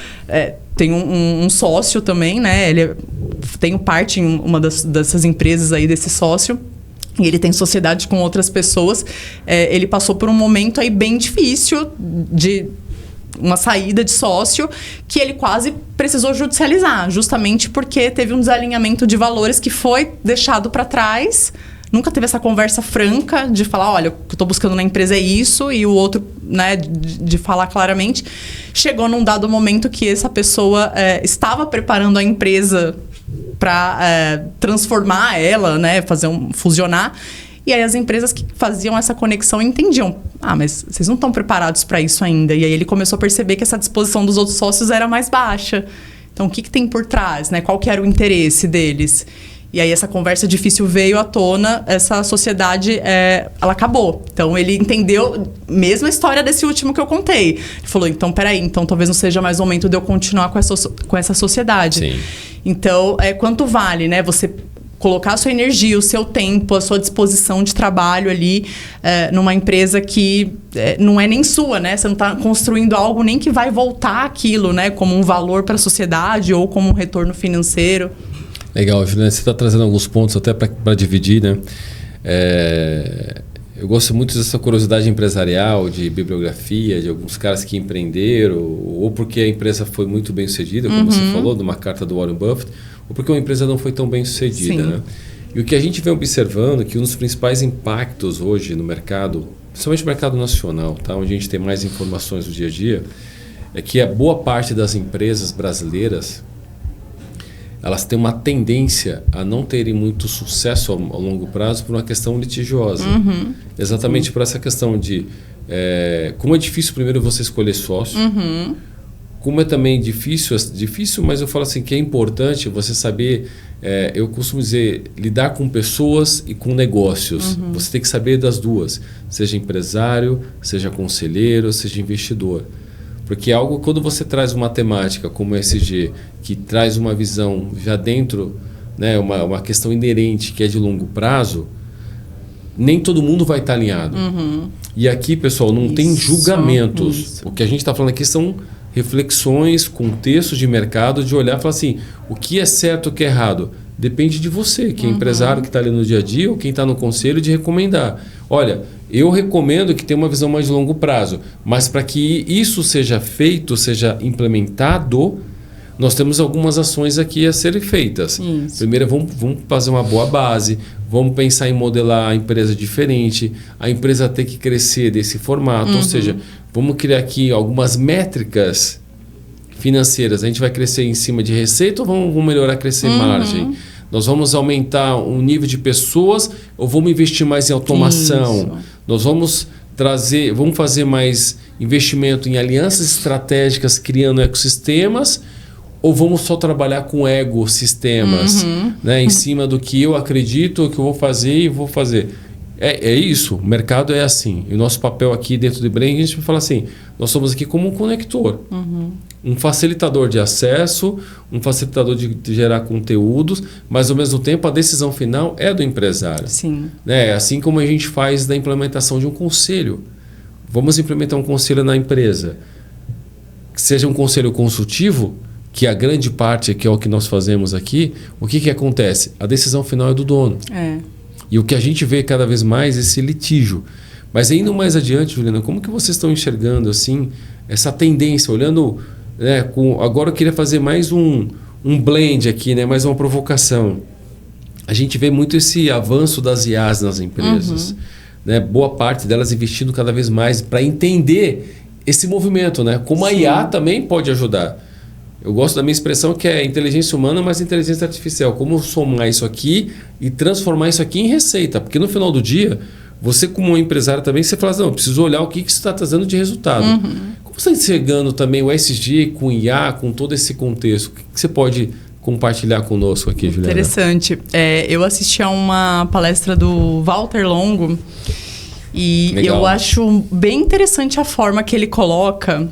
Tem um sócio também, né? Tenho parte em uma dessas empresas aí, desse sócio. E ele tem sociedade com outras pessoas. Ele passou por um momento aí bem difícil de uma saída de sócio, que ele quase precisou judicializar, justamente porque teve um desalinhamento de valores que foi deixado para trás. Nunca teve essa conversa franca de falar, olha, o que eu estou buscando na empresa é isso, e o outro, né, de falar claramente. Chegou num dado momento que essa pessoa estava preparando a empresa para transformar ela, né, fusionar. E aí as empresas que faziam essa conexão entendiam. Mas vocês não estão preparados para isso ainda. E aí ele começou a perceber que essa disposição dos outros sócios era mais baixa. Então, o que tem por trás? Né? Qual que era o interesse deles? E aí essa conversa difícil veio à tona, essa sociedade, ela acabou. Então ele entendeu, mesma história desse último que eu contei. Ele falou, então peraí, então talvez não seja mais o momento de eu continuar com essa sociedade. Sim. Então, quanto vale, né? Você colocar a sua energia, o seu tempo, a sua disposição de trabalho ali numa empresa que não é nem sua, né? Você não está construindo algo nem que vai voltar aquilo, né? Como um valor para a sociedade ou como um retorno financeiro. Legal, Juliana, você está trazendo alguns pontos até para dividir, né? Eu gosto muito dessa curiosidade empresarial, de bibliografia, de alguns caras que empreenderam, ou porque a empresa foi muito bem sucedida, como você falou, de uma carta do Warren Buffett, ou porque uma empresa não foi tão bem sucedida, né? E o que a gente vem observando é que um dos principais impactos hoje no mercado, principalmente no mercado nacional, tá? Onde a gente tem mais informações do dia a dia, é que a boa parte das empresas brasileiras, elas têm uma tendência a não terem muito sucesso ao longo prazo por uma questão litigiosa. Exatamente por essa questão de como é difícil primeiro você escolher sócio, como é também difícil, mas eu falo assim que é importante você saber, eu costumo dizer, lidar com pessoas e com negócios. Você tem que saber das duas, seja empresário, seja conselheiro, seja investidor. Porque algo, quando você traz uma temática como o ESG, que traz uma visão já dentro, né, uma questão inerente que é de longo prazo, nem todo mundo vai estar alinhado. E aqui, pessoal, não tem julgamentos. O que a gente está falando aqui são reflexões, contextos de mercado, de olhar e falar assim, o que é certo, o que é errado? Depende de você, que é empresário que está ali no dia a dia ou quem está no conselho, de recomendar. Olha, eu recomendo que tenha uma visão mais de longo prazo, mas para que isso seja feito, seja implementado, nós temos algumas ações aqui a serem feitas. Isso. Primeiro, vamos fazer uma boa base, vamos pensar em modelar a empresa diferente, a empresa ter que crescer desse formato, ou seja, vamos criar aqui algumas métricas financeiras. A gente vai crescer em cima de receita ou vamos melhorar, crescer margem? Nós vamos aumentar o nível de pessoas ou vamos investir mais em automação? Isso. Nós vamos fazer mais investimento em alianças estratégicas, criando ecossistemas, ou vamos só trabalhar com ecossistemas, né, em cima do que eu acredito, que eu vou fazer e vou fazer? É isso, o mercado é assim. E o nosso papel aqui dentro do Ibrem, a gente fala assim, nós somos aqui como um conector, um facilitador de acesso, um facilitador de gerar conteúdos, mas ao mesmo tempo a decisão final é do empresário. Sim. Né? Assim como a gente faz da implementação de um conselho. Vamos implementar um conselho na empresa, que seja um conselho consultivo, que a grande parte, que é o que nós fazemos aqui, o que acontece? A decisão final é do dono. E o que a gente vê cada vez mais é esse litígio. Mas indo mais adiante, Juliana, como que vocês estão enxergando assim, essa tendência, olhando... Né, agora eu queria fazer mais um blend aqui, né, mais uma provocação. A gente vê muito esse avanço das IAs nas empresas. Né, boa parte delas investindo cada vez mais para entender esse movimento. Né, como a IA também pode ajudar. Eu gosto da minha expressão que é inteligência humana, mas inteligência artificial. Como somar isso aqui e transformar isso aqui em receita. Porque no final do dia, você como um empresário também, você fala assim, não, eu preciso olhar o que isso está trazendo de resultado. Como você está enxergando também o ESG com IA, com todo esse contexto? O que você pode compartilhar conosco aqui, Juliana? Interessante. Eu assisti a uma palestra do Walter Longo e eu acho bem interessante a forma que ele coloca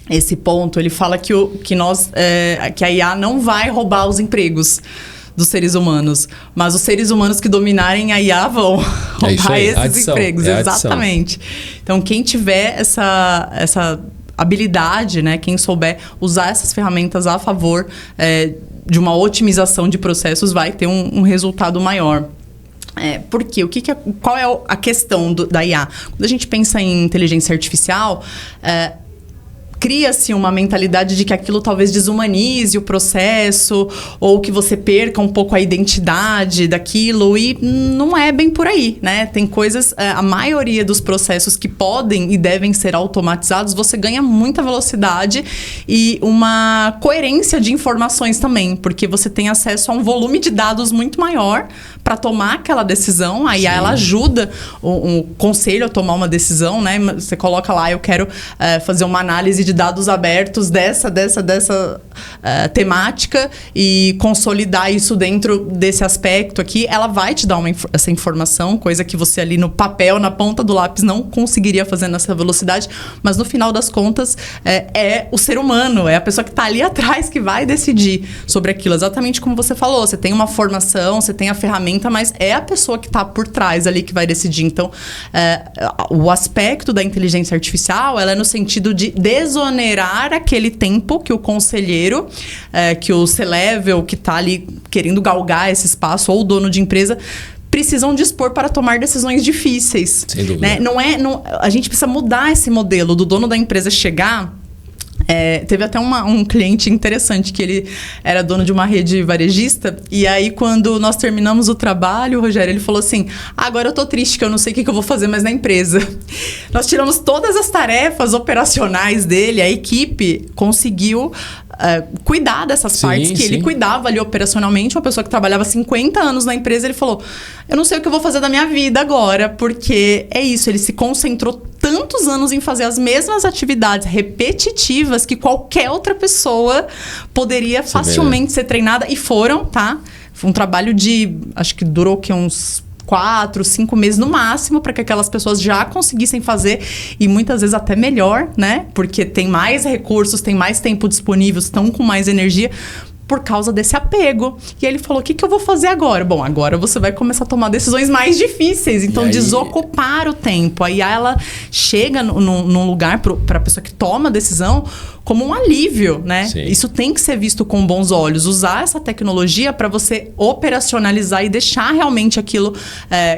esse ponto. Ele fala que a IA não vai roubar os empregos dos seres humanos, mas os seres humanos que dominarem a IA vão roubar esses empregos. Exatamente. Então, quem tiver essa habilidade, né, quem souber usar essas ferramentas a favor de uma otimização de processos, vai ter um resultado maior. Por quê? Qual é a questão da IA? Quando a gente pensa em inteligência artificial, cria-se uma mentalidade de que aquilo talvez desumanize o processo ou que você perca um pouco a identidade daquilo, e não é bem por aí, né? Tem coisas, a maioria dos processos que podem e devem ser automatizados, você ganha muita velocidade e uma coerência de informações também, porque você tem acesso a um volume de dados muito maior para tomar aquela decisão. Aí ela ajuda o conselho a tomar uma decisão, né? Você coloca lá, eu quero fazer uma análise de dados abertos dessa temática e consolidar isso dentro desse aspecto aqui. Ela vai te dar essa informação, coisa que você ali no papel, na ponta do lápis, não conseguiria fazer nessa velocidade, mas no final das contas é o ser humano, é a pessoa que está ali atrás que vai decidir sobre aquilo. Exatamente como você falou, você tem uma formação, você tem a ferramenta, mas é a pessoa que está por trás ali que vai decidir. Então, o aspecto da inteligência artificial, ela é no sentido de desonerar aquele tempo que o conselheiro, que o C-Level, que está ali querendo galgar esse espaço, ou o dono de empresa, precisam dispor para tomar decisões difíceis. Sem dúvida. Né? A gente precisa mudar esse modelo do dono da empresa chegar... teve até um cliente interessante que ele era dono de uma rede varejista, e aí quando nós terminamos o trabalho, Rogério, ele falou assim: agora eu tô triste que eu não sei o que eu vou fazer mais na empresa. Nós tiramos todas as tarefas operacionais dele, a equipe conseguiu cuidar dessas partes que ele cuidava ali operacionalmente. Uma pessoa que trabalhava 50 anos na empresa, ele falou: eu não sei o que eu vou fazer da minha vida agora, porque é isso, ele se concentrou tantos anos em fazer as mesmas atividades repetitivas que qualquer outra pessoa poderia facilmente ser treinada. E foram, tá? Foi um trabalho acho que durou uns 4, 5 meses no máximo, para que aquelas pessoas já conseguissem fazer, e muitas vezes até melhor, né? Porque tem mais recursos, tem mais tempo disponível, estão com mais energia, por causa desse apego. E aí ele falou: o que eu vou fazer agora? Bom, agora você vai começar a tomar decisões mais difíceis. Então, desocupar o tempo. Aí ela chega num lugar para a pessoa que toma a decisão como um alívio, né? Sim. Isso tem que ser visto com bons olhos. Usar essa tecnologia para você operacionalizar e deixar realmente aquilo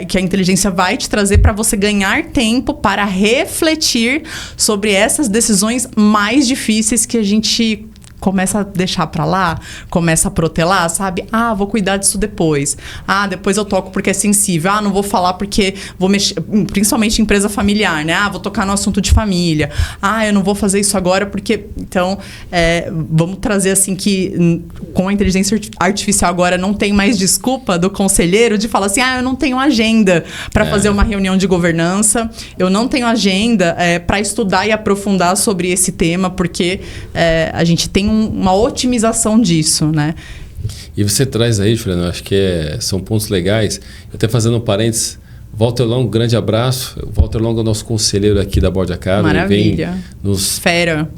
que a inteligência vai te trazer, para você ganhar tempo para refletir sobre essas decisões mais difíceis que a gente começa a deixar pra lá, começa a protelar, sabe? Vou cuidar disso depois. Depois eu toco porque é sensível. Não vou falar porque vou mexer, principalmente em empresa familiar, né? Vou tocar no assunto de família. Eu não vou fazer isso agora porque... Então, vamos trazer assim que com a inteligência artificial agora não tem mais desculpa do conselheiro de falar assim: eu não tenho agenda para fazer uma reunião de governança, eu não tenho agenda para estudar e aprofundar sobre esse tema, porque a gente tem uma otimização disso, né? E você traz aí, Juliano, acho que são pontos legais. Até fazendo um parênteses, Walter Long, um grande abraço. O Walter Long é o nosso conselheiro aqui da Board Academy. Maravilha. Vem nos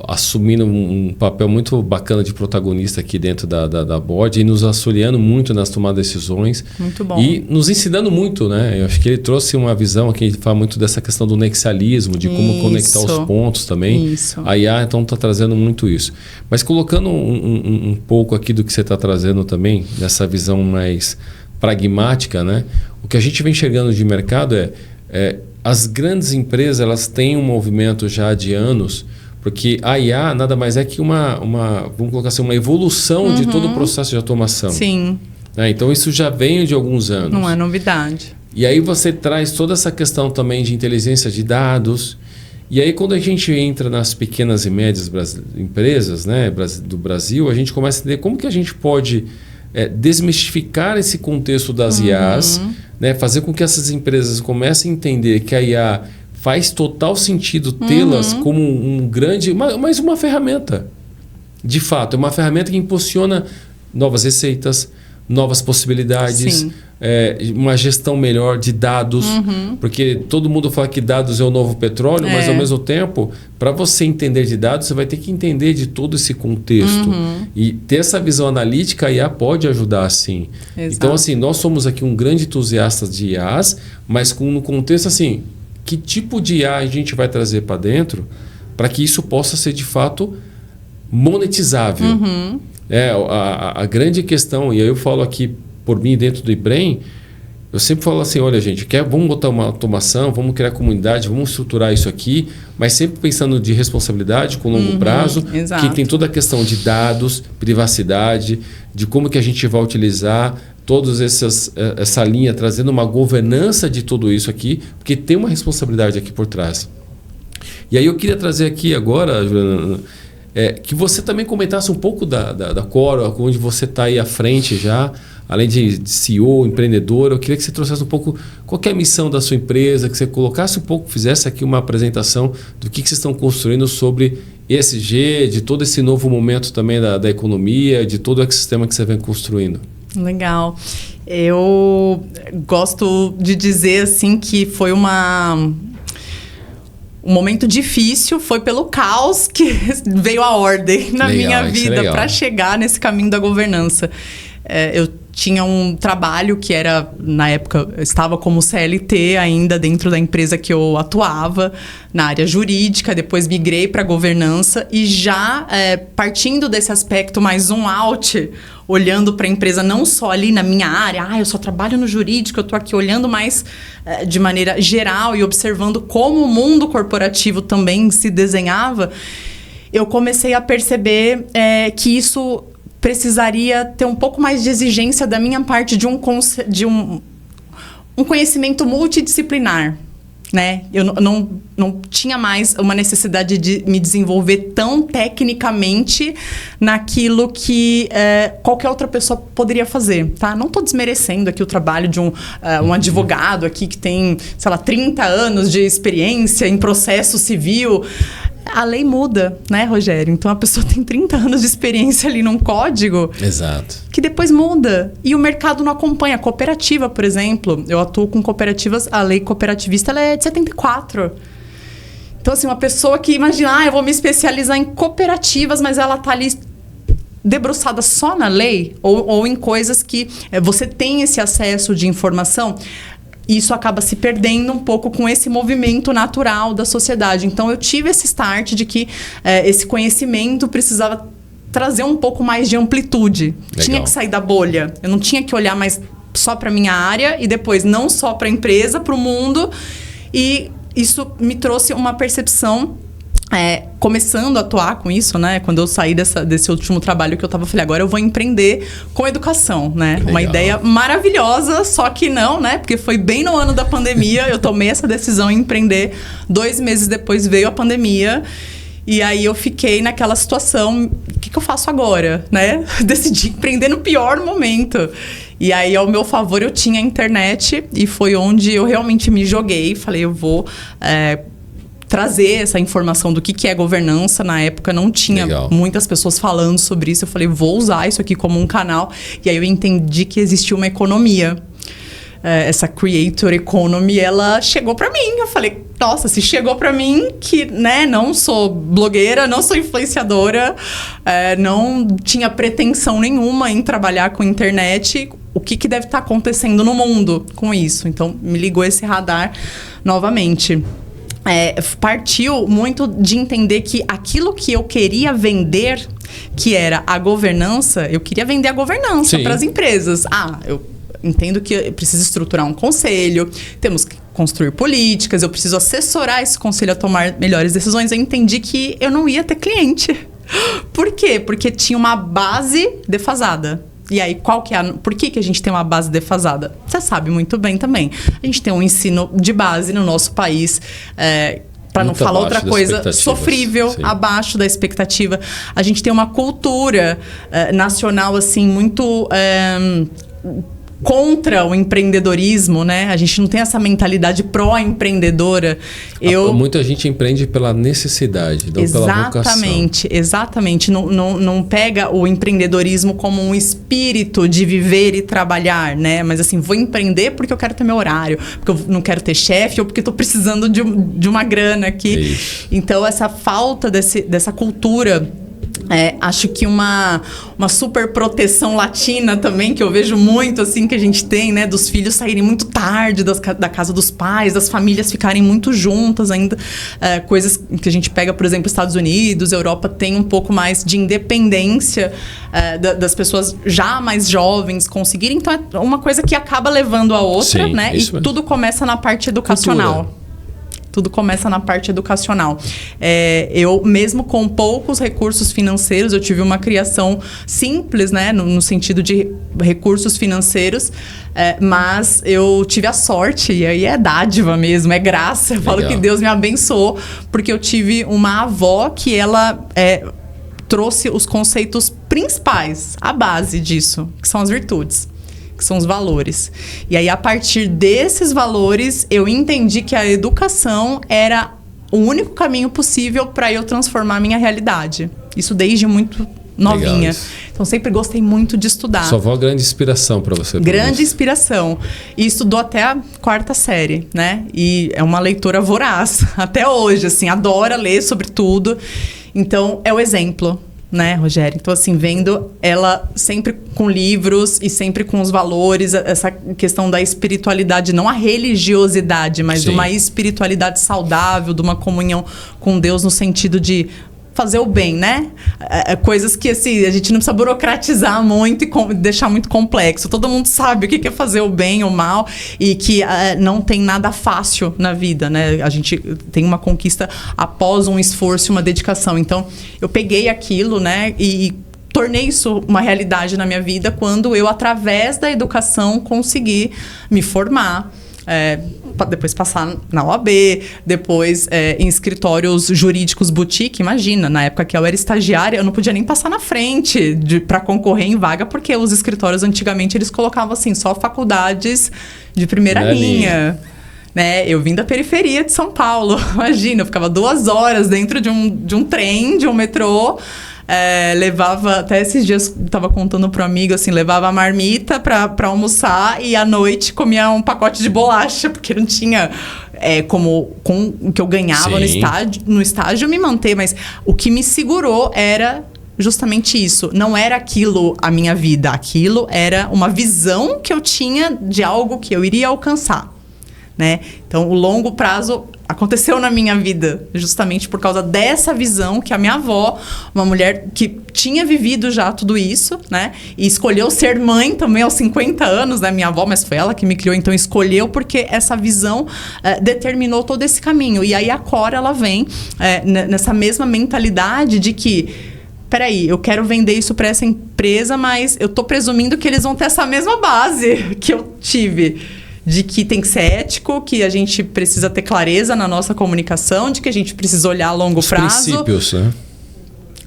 assumindo um papel muito bacana de protagonista aqui dentro da Board e nos auxiliando muito nas tomadas de decisões. Muito bom. E nos ensinando muito, né? Eu acho que ele trouxe uma visão aqui, ele fala muito dessa questão do nexialismo, de como conectar os pontos também. Isso. A IA, então, está trazendo muito isso. Mas colocando um pouco aqui do que você está trazendo também, nessa visão mais pragmática, né? O que a gente vem enxergando de mercado as grandes empresas, elas têm um movimento já de anos, porque a IA nada mais é que vamos colocar assim, uma evolução de todo o processo de automação. Sim. Então isso já vem de alguns anos. Não é novidade. E aí você traz toda essa questão também de inteligência de dados. E aí quando a gente entra nas pequenas e médias empresas, né, do Brasil, a gente começa a entender como que a gente pode desmistificar esse contexto das IAs, né? Fazer com que essas empresas comecem a entender que a IA faz total sentido tê-las como mais uma ferramenta. De fato, é uma ferramenta que impulsiona novas receitas, novas possibilidades, uma gestão melhor de dados, porque todo mundo fala que dados é o novo petróleo, mas ao mesmo tempo, para você entender de dados, você vai ter que entender de todo esse contexto. E ter essa visão analítica, a IA pode ajudar, sim. Exato. Então, assim, nós somos aqui um grande entusiasta de IAs, mas no contexto assim, que tipo de IA a gente vai trazer para dentro para que isso possa ser, de fato, monetizável. A grande questão, e aí eu falo aqui por mim dentro do IBREM, eu sempre falo assim: olha, gente, vamos botar uma automação, vamos criar comunidade, vamos estruturar isso aqui, mas sempre pensando de responsabilidade com longo prazo, que tem toda a questão de dados, privacidade, de como que a gente vai utilizar toda essa linha, trazendo uma governança de tudo isso aqui, porque tem uma responsabilidade aqui por trás. E aí eu queria trazer aqui agora, Juliana, que você também comentasse um pouco da Coro, onde você está aí à frente já além de CEO, empreendedor, eu queria que você trouxesse um pouco qual que é a missão da sua empresa, que você colocasse um pouco, fizesse aqui uma apresentação do que vocês estão construindo sobre ESG, de todo esse novo momento também da economia, de todo o ecossistema que você vem construindo. Legal. Eu gosto de dizer assim que foi um momento difícil, foi pelo caos que veio a ordem na minha vida para chegar nesse caminho da governança. Eu tinha um trabalho que era, na época, eu estava como CLT ainda dentro da empresa que eu atuava, na área jurídica, depois migrei para governança e já partindo desse aspecto mais zoom out, olhando para a empresa não só ali na minha área, eu só trabalho no jurídico, eu estou aqui olhando mais de maneira geral e observando como o mundo corporativo também se desenhava, eu comecei a perceber que isso precisaria ter um pouco mais de exigência da minha parte de um conhecimento multidisciplinar, né? Eu não tinha mais uma necessidade de me desenvolver tão tecnicamente naquilo que qualquer outra pessoa poderia fazer, tá? Não estou desmerecendo aqui o trabalho de um advogado aqui que tem, sei lá, 30 anos de experiência em processo civil. A lei muda, né, Rogério? Então, a pessoa tem 30 anos de experiência ali num código. Exato. Que depois muda. E o mercado não acompanha. A cooperativa, por exemplo, eu atuo com cooperativas, a lei cooperativista ela é de 74. Então, assim, uma pessoa que imagina, eu vou me especializar em cooperativas, mas ela tá ali debruçada só na lei ou em coisas que você tem esse acesso de informação. Isso acaba se perdendo um pouco com esse movimento natural da sociedade. Então, eu tive esse start de que esse conhecimento precisava trazer um pouco mais de amplitude. Legal. Tinha que sair da bolha. Eu não tinha que olhar mais só para a minha área e depois não só para a empresa, para o mundo. E isso me trouxe uma percepção... começando a atuar com isso, né? Quando eu saí desse último trabalho que eu tava, falei, agora eu vou empreender com educação, né? Legal. Uma ideia maravilhosa, só que não, né? Porque foi bem no ano da pandemia, eu tomei essa decisão em empreender. 2 meses depois veio a pandemia. E aí eu fiquei naquela situação, o que eu faço agora, né? Decidi empreender no pior momento. E aí, ao meu favor, eu tinha a internet e foi onde eu realmente me joguei. Falei, eu vou... trazer essa informação do que é governança. Na época não tinha muitas pessoas falando sobre isso. Eu falei, vou usar isso aqui como um canal. E aí eu entendi que existia uma economia. Essa creator economy, ela chegou para mim. Eu falei, nossa, se chegou para mim que, né, não sou blogueira, não sou influenciadora, não tinha pretensão nenhuma em trabalhar com internet, o que deve estar acontecendo no mundo com isso? Então, me ligou esse radar novamente. Partiu muito de entender que aquilo que eu queria vender, que era a governança, eu queria vender a governança para as empresas. Eu entendo que eu preciso estruturar um conselho, temos que construir políticas, eu preciso assessorar esse conselho a tomar melhores decisões. Eu entendi que eu não ia ter cliente. Por quê? Porque tinha uma base defasada. E aí, por que a gente tem uma base defasada? Você sabe muito bem também. A gente tem um ensino de base no nosso país, para não falar outra coisa, sofrível, abaixo da expectativa. A gente tem uma cultura nacional, assim, muito... contra o empreendedorismo, né? A gente não tem essa mentalidade pró-empreendedora. Muita gente empreende pela necessidade, não pela vocação. Exatamente. Não pega o empreendedorismo como um espírito de viver e trabalhar, né? Mas assim, vou empreender porque eu quero ter meu horário, porque eu não quero ter chefe ou porque estou precisando de uma grana aqui. Isso. Então, essa falta dessa cultura... acho que uma super proteção latina também, que eu vejo muito, assim, que a gente tem, né? Dos filhos saírem muito tarde da casa dos pais, das famílias ficarem muito juntas ainda. Coisas que a gente pega, por exemplo, Estados Unidos, Europa, tem um pouco mais de independência das pessoas já mais jovens conseguirem. Então, é uma coisa que acaba levando a outra, né? E mesmo. Tudo começa na parte educacional. Cultura. Tudo começa na parte educacional. Eu, mesmo com poucos recursos financeiros, eu tive uma criação simples, né? No sentido de recursos financeiros, mas eu tive a sorte, e aí é dádiva mesmo, é graça. Eu falo que Deus me abençoou, porque eu tive uma avó que ela... trouxe os conceitos principais, a base disso, que são as virtudes. que são os valores. E aí, a partir desses valores, eu entendi que a educação era o único caminho possível para eu transformar a minha realidade. Isso desde muito novinha. Então, sempre gostei muito de estudar. Sua avó é grande inspiração para você. Grande inspiração. E estudou até a 4ª série, né? E é uma leitora voraz. Até hoje, assim, adora ler sobre tudo. Então, é o exemplo, né, Rogério? Então, assim, vendo ela sempre com livros e sempre com os valores, essa questão da espiritualidade, não a religiosidade, mas de uma espiritualidade saudável, de uma comunhão com Deus no sentido de fazer o bem, né? Coisas que, assim, a gente não precisa burocratizar muito e deixar muito complexo. Todo mundo sabe o que é fazer o bem ou o mal e que não tem nada fácil na vida, né? A gente tem uma conquista após um esforço e uma dedicação. Então, eu peguei aquilo, né? E tornei isso uma realidade na minha vida quando eu, através da educação, consegui me formar. Depois passar na OAB, depois em escritórios jurídicos boutique. Imagina, na época que eu era estagiária, eu não podia nem passar na frente para concorrer em vaga, porque os escritórios antigamente eles colocavam assim, só faculdades de primeira linha. Né? Eu vim da periferia de São Paulo. Imagina, eu ficava 2 horas dentro de um trem, de um metrô. Levava, até esses dias estava contando para um amigo, assim, levava a marmita para almoçar e à noite comia um pacote de bolacha, porque não tinha como com o que eu ganhava no estágio me manter, mas o que me segurou era justamente isso. Não era aquilo a minha vida, aquilo era uma visão que eu tinha de algo que eu iria alcançar, né? Então, o longo prazo aconteceu na minha vida justamente por causa dessa visão que a minha avó, uma mulher que tinha vivido já tudo isso, né? E escolheu ser mãe também aos 50 anos, né? Minha avó, mas foi ela que me criou, então escolheu porque essa visão determinou todo esse caminho. E aí a Cora, ela vem nessa mesma mentalidade de que peraí, eu quero vender isso para essa empresa, mas eu tô presumindo que eles vão ter essa mesma base que eu tive. De que tem que ser ético, que a gente precisa ter clareza na nossa comunicação, de que a gente precisa olhar a longo prazo. Os princípios, né?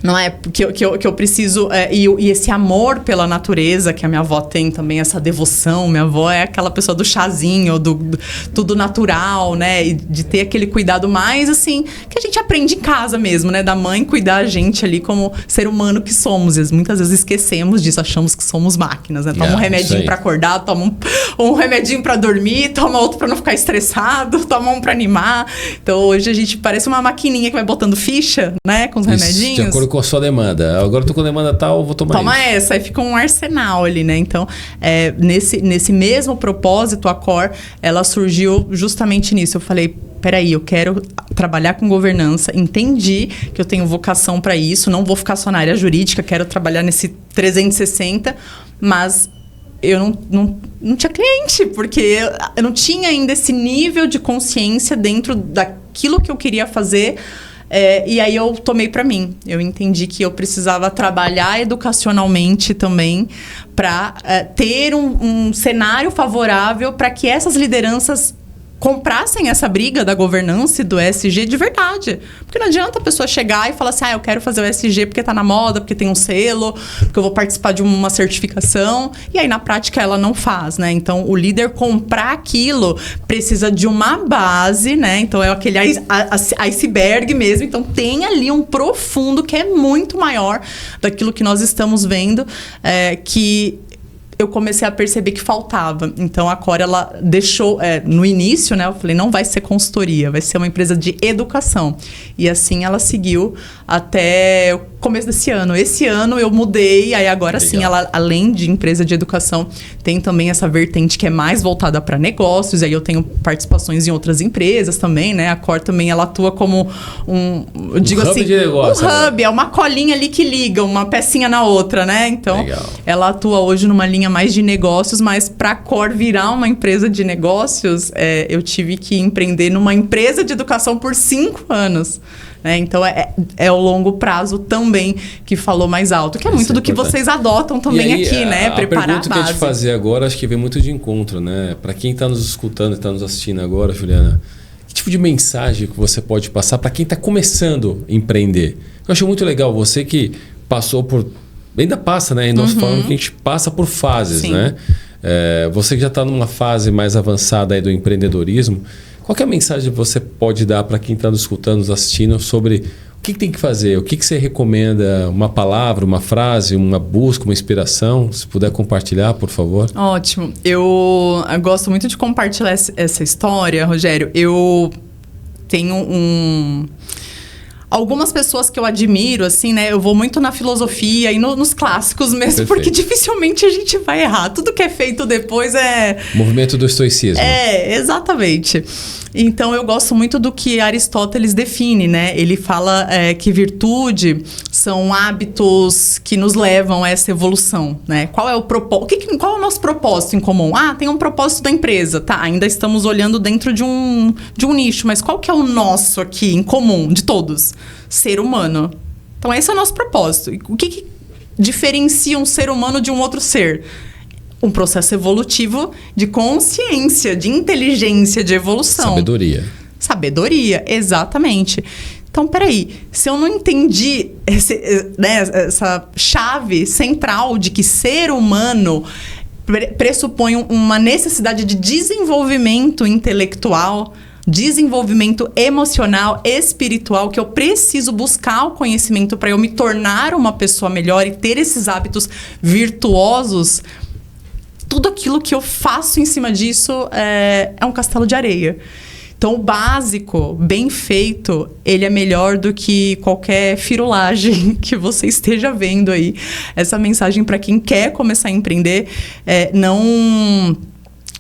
Não é? Que eu preciso... E esse amor pela natureza que a minha avó tem também, essa devoção. Minha avó é aquela pessoa do chazinho, do tudo natural, né? E de ter aquele cuidado mais, assim, que a gente aprende em casa mesmo, né? Da mãe cuidar a gente ali como ser humano que somos. E muitas vezes esquecemos disso, achamos que somos máquinas, né? Toma um remedinho pra acordar, toma um remedinho pra dormir, toma outro pra não ficar estressado, toma um pra animar. Então, hoje a gente parece uma maquininha que vai botando ficha, né? Com os remedinhos. De acordo com a sua demanda. Agora eu tô com demanda tal, vou tomar Toma essa. Aí fica um arsenal ali, né? Então, nesse mesmo propósito, a Cor, ela surgiu justamente nisso. Eu falei, peraí, eu quero trabalhar com governança, entendi que eu tenho vocação para isso, não vou ficar só na área jurídica, quero trabalhar nesse 360, mas eu não tinha cliente, porque eu não tinha ainda esse nível de consciência dentro daquilo que eu queria fazer. E aí eu tomei para mim. Eu entendi que eu precisava trabalhar educacionalmente também para ter um cenário favorável para que essas lideranças comprassem essa briga da governança e do ESG de verdade. Porque não adianta a pessoa chegar e falar assim, eu quero fazer o ESG porque tá na moda, porque tem um selo, porque eu vou participar de uma certificação. E aí, na prática, ela não faz, né? Então, o líder comprar aquilo precisa de uma base, né? Então, é aquele iceberg mesmo. Então, tem ali um profundo que é muito maior daquilo que nós estamos vendo, que eu comecei a perceber que faltava. Então, a Cora, ela deixou... no início, né? Eu falei, não vai ser consultoria, vai ser uma empresa de educação. E assim ela seguiu até o começo desse ano. Esse ano eu mudei, aí agora sim, ela, além de empresa de educação, tem também essa vertente que é mais voltada para negócios. Aí eu tenho participações em outras empresas também, né? A Cor também, ela atua como eu digo assim, hub de negócio, um hub, é uma colinha ali que liga uma pecinha na outra, né? Então, ela atua hoje numa linha mais de negócios, mas para a Cor virar uma empresa de negócios, eu tive que empreender numa empresa de educação por 5 anos. Então, é o longo prazo também que falou mais alto, que é muito do que vocês adotam também aí, aqui, né? Preparar a base. A pergunta que eu ia te fazer agora, acho que vem muito de encontro, né? Para quem está nos escutando e está nos assistindo agora, Juliana, que tipo de mensagem que você pode passar para quem está começando a empreender? Eu acho muito legal, você que passou por... Ainda passa, né? E nós falamos que a gente passa por fases, né? Você que já está numa fase mais avançada aí do empreendedorismo, qual que é a mensagem que você pode dar para quem está nos escutando, nos assistindo, sobre o que tem que fazer? O que você recomenda? Uma palavra, uma frase, uma busca, uma inspiração? Se puder compartilhar, por favor. Ótimo. Eu gosto muito de compartilhar essa história, Rogério. Eu tenho algumas pessoas que eu admiro, assim, né? Eu vou muito na filosofia e nos clássicos mesmo, perfeito, porque dificilmente a gente vai errar. Tudo que é feito depois é... Movimento do estoicismo. Exatamente. Então, eu gosto muito do que Aristóteles define, né? Ele fala que virtude são hábitos que nos levam a essa evolução, né? Qual é o propósito? Qual é o nosso propósito em comum? Tem um propósito da empresa, tá? Ainda estamos olhando dentro de um nicho, mas qual que é o nosso aqui, em comum, de todos? Ser humano. Então, esse é o nosso propósito. O que diferencia um ser humano de um outro ser? Um processo evolutivo de consciência, de inteligência, de evolução. Sabedoria, exatamente. Então, peraí, se eu não entendi essa chave central de que ser humano pressupõe uma necessidade de desenvolvimento intelectual, desenvolvimento emocional, espiritual, que eu preciso buscar o conhecimento para eu me tornar uma pessoa melhor e ter esses hábitos virtuosos, tudo aquilo que eu faço em cima disso é um castelo de areia. Então, o básico, bem feito, ele é melhor do que qualquer firulagem que você esteja vendo aí. Essa mensagem para quem quer começar a empreender, não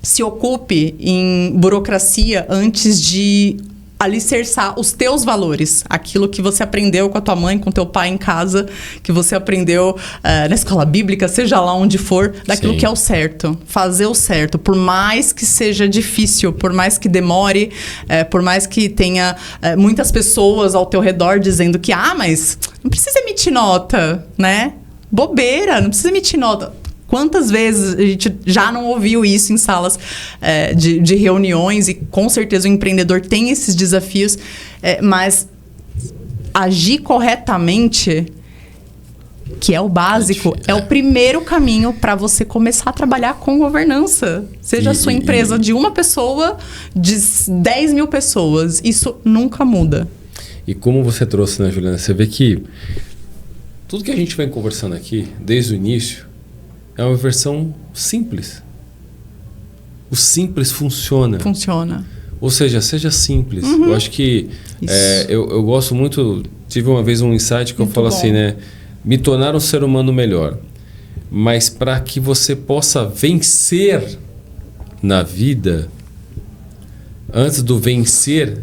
se ocupe em burocracia antes de alicerçar os teus valores, aquilo que você aprendeu com a tua mãe, com teu pai em casa, que você aprendeu na escola bíblica, seja lá onde for, daquilo que é o certo, fazer o certo, por mais que seja difícil, por mais que demore, por mais que tenha muitas pessoas ao teu redor dizendo que, mas não precisa emitir nota, né? Bobeira, não precisa emitir nota. Quantas vezes a gente já não ouviu isso em salas de reuniões, e com certeza o empreendedor tem esses desafios, mas agir corretamente, que é o básico, é o primeiro caminho para você começar a trabalhar com governança. Seja a sua empresa de uma pessoa, de 10 mil pessoas, isso nunca muda. E como você trouxe, né, Juliana? Você vê que tudo que a gente vem conversando aqui, desde o início, é uma versão simples. O simples funciona. Ou seja, seja simples. Uhum. Eu acho que eu gosto muito. Tive uma vez um insight que muito eu falo assim, né? Me tornar um ser humano melhor. Mas para que você possa vencer na vida, antes do vencer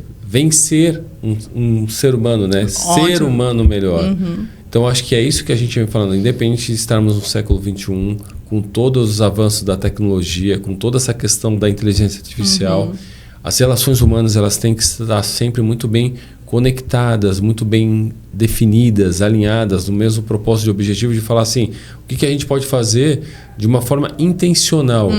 um ser humano, né? Ótimo. Ser humano melhor. Uhum. Então, acho que é isso que a gente vem falando. Independente de estarmos no século XXI, com todos os avanços da tecnologia, com toda essa questão da inteligência artificial, as relações humanas elas têm que estar sempre muito bem conectadas, muito bem definidas, alinhadas no mesmo propósito e objetivo de falar assim, o que a gente pode fazer de uma forma intencional,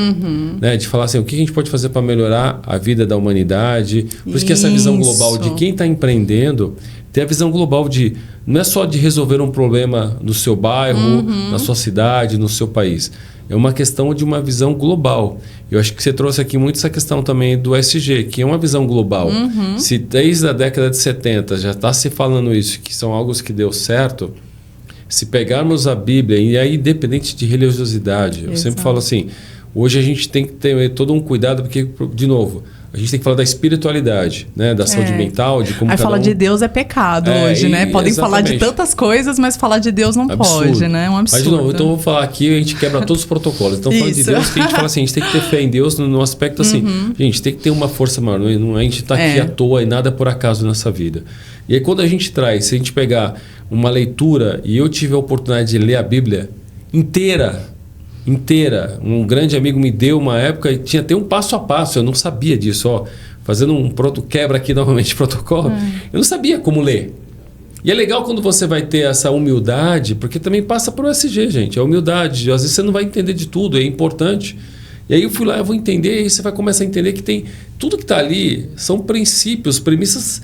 né? De falar assim, o que a gente pode fazer para melhorar a vida da humanidade. Por isso que essa visão global de quem está empreendendo tem a visão global de não é só de resolver um problema no seu bairro, na sua cidade, no seu país. É uma questão de uma visão global. Eu acho que você trouxe aqui muito essa questão também do ESG, que é uma visão global. Se desde a década de 70 já está se falando isso, que são algo que deu certo, se pegarmos a Bíblia, e aí independente de religiosidade, eu sempre falo assim, hoje a gente tem que ter todo um cuidado, porque, de novo, a gente tem que falar da espiritualidade, né? Da saúde mental, de como falar de Deus é pecado hoje, né? Podem falar de tantas coisas, mas falar de Deus não pode, né? É um absurdo. Mas, de novo, então eu vou falar aqui, a gente quebra todos os protocolos. Então, falando de Deus, que a gente fala assim, a gente tem que ter fé em Deus no aspecto assim, gente, tem que ter uma força maior, não a gente está aqui à toa e nada por acaso nessa vida. E aí, quando a gente traz, se a gente pegar uma leitura, e eu tive a oportunidade de ler a Bíblia inteira, um grande amigo me deu uma época e tinha até um passo a passo, eu não sabia disso, fazendo quebra aqui novamente protocolo, eu não sabia como ler. E é legal quando você vai ter essa humildade, porque também passa por ESG, gente, a humildade, às vezes você não vai entender de tudo, é importante. E aí eu fui lá, eu vou entender, e aí você vai começar a entender que tem tudo que está ali são princípios, premissas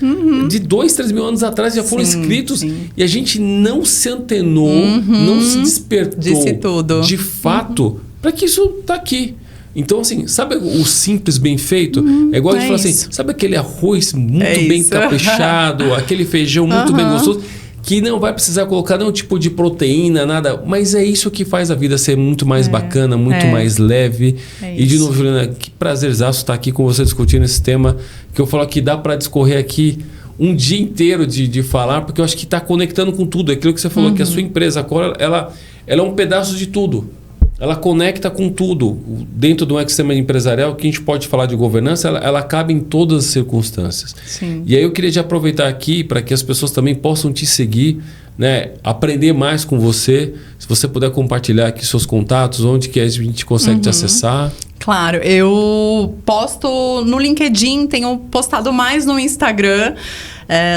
de 2, 3 mil anos atrás já foram escritos e a gente não se antenou, não se despertou disse tudo. De fato para que isso está aqui. Então, assim, sabe o simples bem feito? É igual a gente fala assim, sabe aquele arroz muito bem caprichado, aquele feijão muito bem gostoso, que não vai precisar colocar nenhum tipo de proteína, nada. Mas é isso que faz a vida ser muito mais bacana, muito mais leve. E de novo, Juliana, que prazerzaço estar aqui com você discutindo esse tema, que eu falo que dá para discorrer aqui um dia inteiro de falar, porque eu acho que está conectando com tudo. Aquilo que você falou, que a sua empresa, ela é um pedaço de tudo. Ela conecta com tudo. Dentro de um ecossistema empresarial, que a gente pode falar de governança, ela cabe em todas as circunstâncias. Sim. E aí eu queria te aproveitar aqui para que as pessoas também possam te seguir, né? Aprender mais com você. Se você puder compartilhar aqui seus contatos, onde que a gente consegue te acessar. Claro, eu posto no LinkedIn, tenho postado mais no Instagram.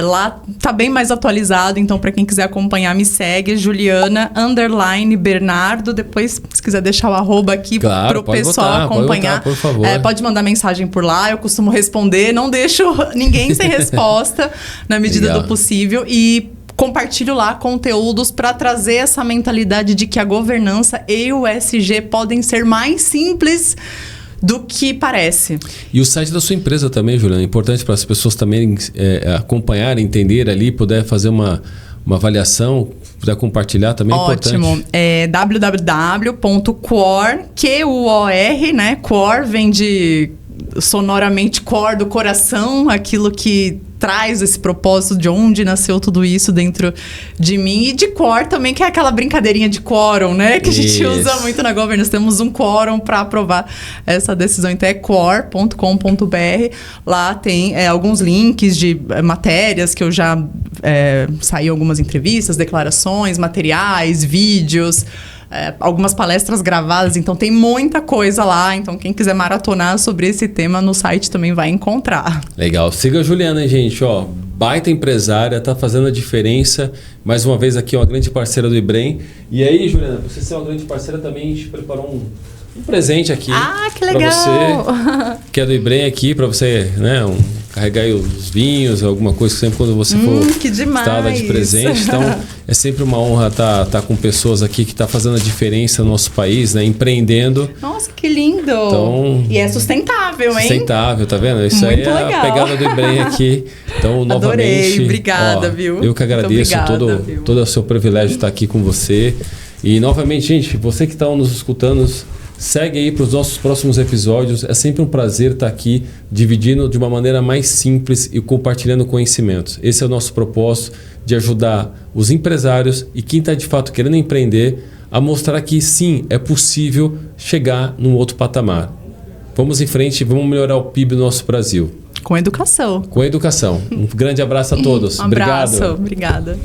Lá tá bem mais atualizado, então para quem quiser acompanhar, me segue, Juliana_Bernardo. Depois, se quiser deixar o arroba aqui pro pessoal acompanhar. Pode botar, por favor. Pode mandar mensagem por lá, eu costumo responder, não deixo ninguém sem resposta na medida do possível. E compartilho lá conteúdos para trazer essa mentalidade de que a governança e o ESG podem ser mais simples do que parece. E o site da sua empresa também, Juliana, é importante para as pessoas também acompanharem, entender ali, puder fazer uma avaliação, puder compartilhar também. Ótimo. É importante. É www.core, Q-U-O-R, né? Core vem de sonoramente core do coração, aquilo que traz esse propósito de onde nasceu tudo isso dentro de mim. E de core também, que é aquela brincadeirinha de quórum, né? Que a gente usa muito na governança. Temos um quórum para aprovar essa decisão. Então é core.com.br. Lá tem alguns links de matérias que eu já saí algumas entrevistas, declarações, materiais, vídeos, algumas palestras gravadas, então tem muita coisa lá. Então quem quiser maratonar sobre esse tema no site também vai encontrar. Legal. Siga a Juliana, gente. Baita empresária, tá fazendo a diferença. Mais uma vez aqui, uma grande parceira do IBREM. E aí, Juliana, pra você ser uma grande parceira também, a gente preparou um presente aqui. Ah, que legal! Pra você, que é do IBREM aqui, pra você, né, carregar aí os vinhos, alguma coisa, sempre quando você for estar de presente. Então, é sempre uma honra estar com pessoas aqui que estão fazendo a diferença no nosso país, né, empreendendo. Nossa, que lindo! Então, e é sustentável, hein? Sustentável, tá vendo? Isso muito aí é legal. A pegada do IBREM aqui. Então, novamente... Adorei, obrigada, viu? Eu que agradeço todo o seu privilégio de estar aqui com você. E, novamente, gente, você que está nos escutando... Segue aí para os nossos próximos episódios. É sempre um prazer estar aqui dividindo de uma maneira mais simples e compartilhando conhecimentos. Esse é o nosso propósito, de ajudar os empresários e quem está de fato querendo empreender a mostrar que sim, é possível chegar num outro patamar. Vamos em frente, vamos melhorar o PIB do nosso Brasil. Com educação. Com educação. Um grande abraço a todos. Um abraço. Obrigada.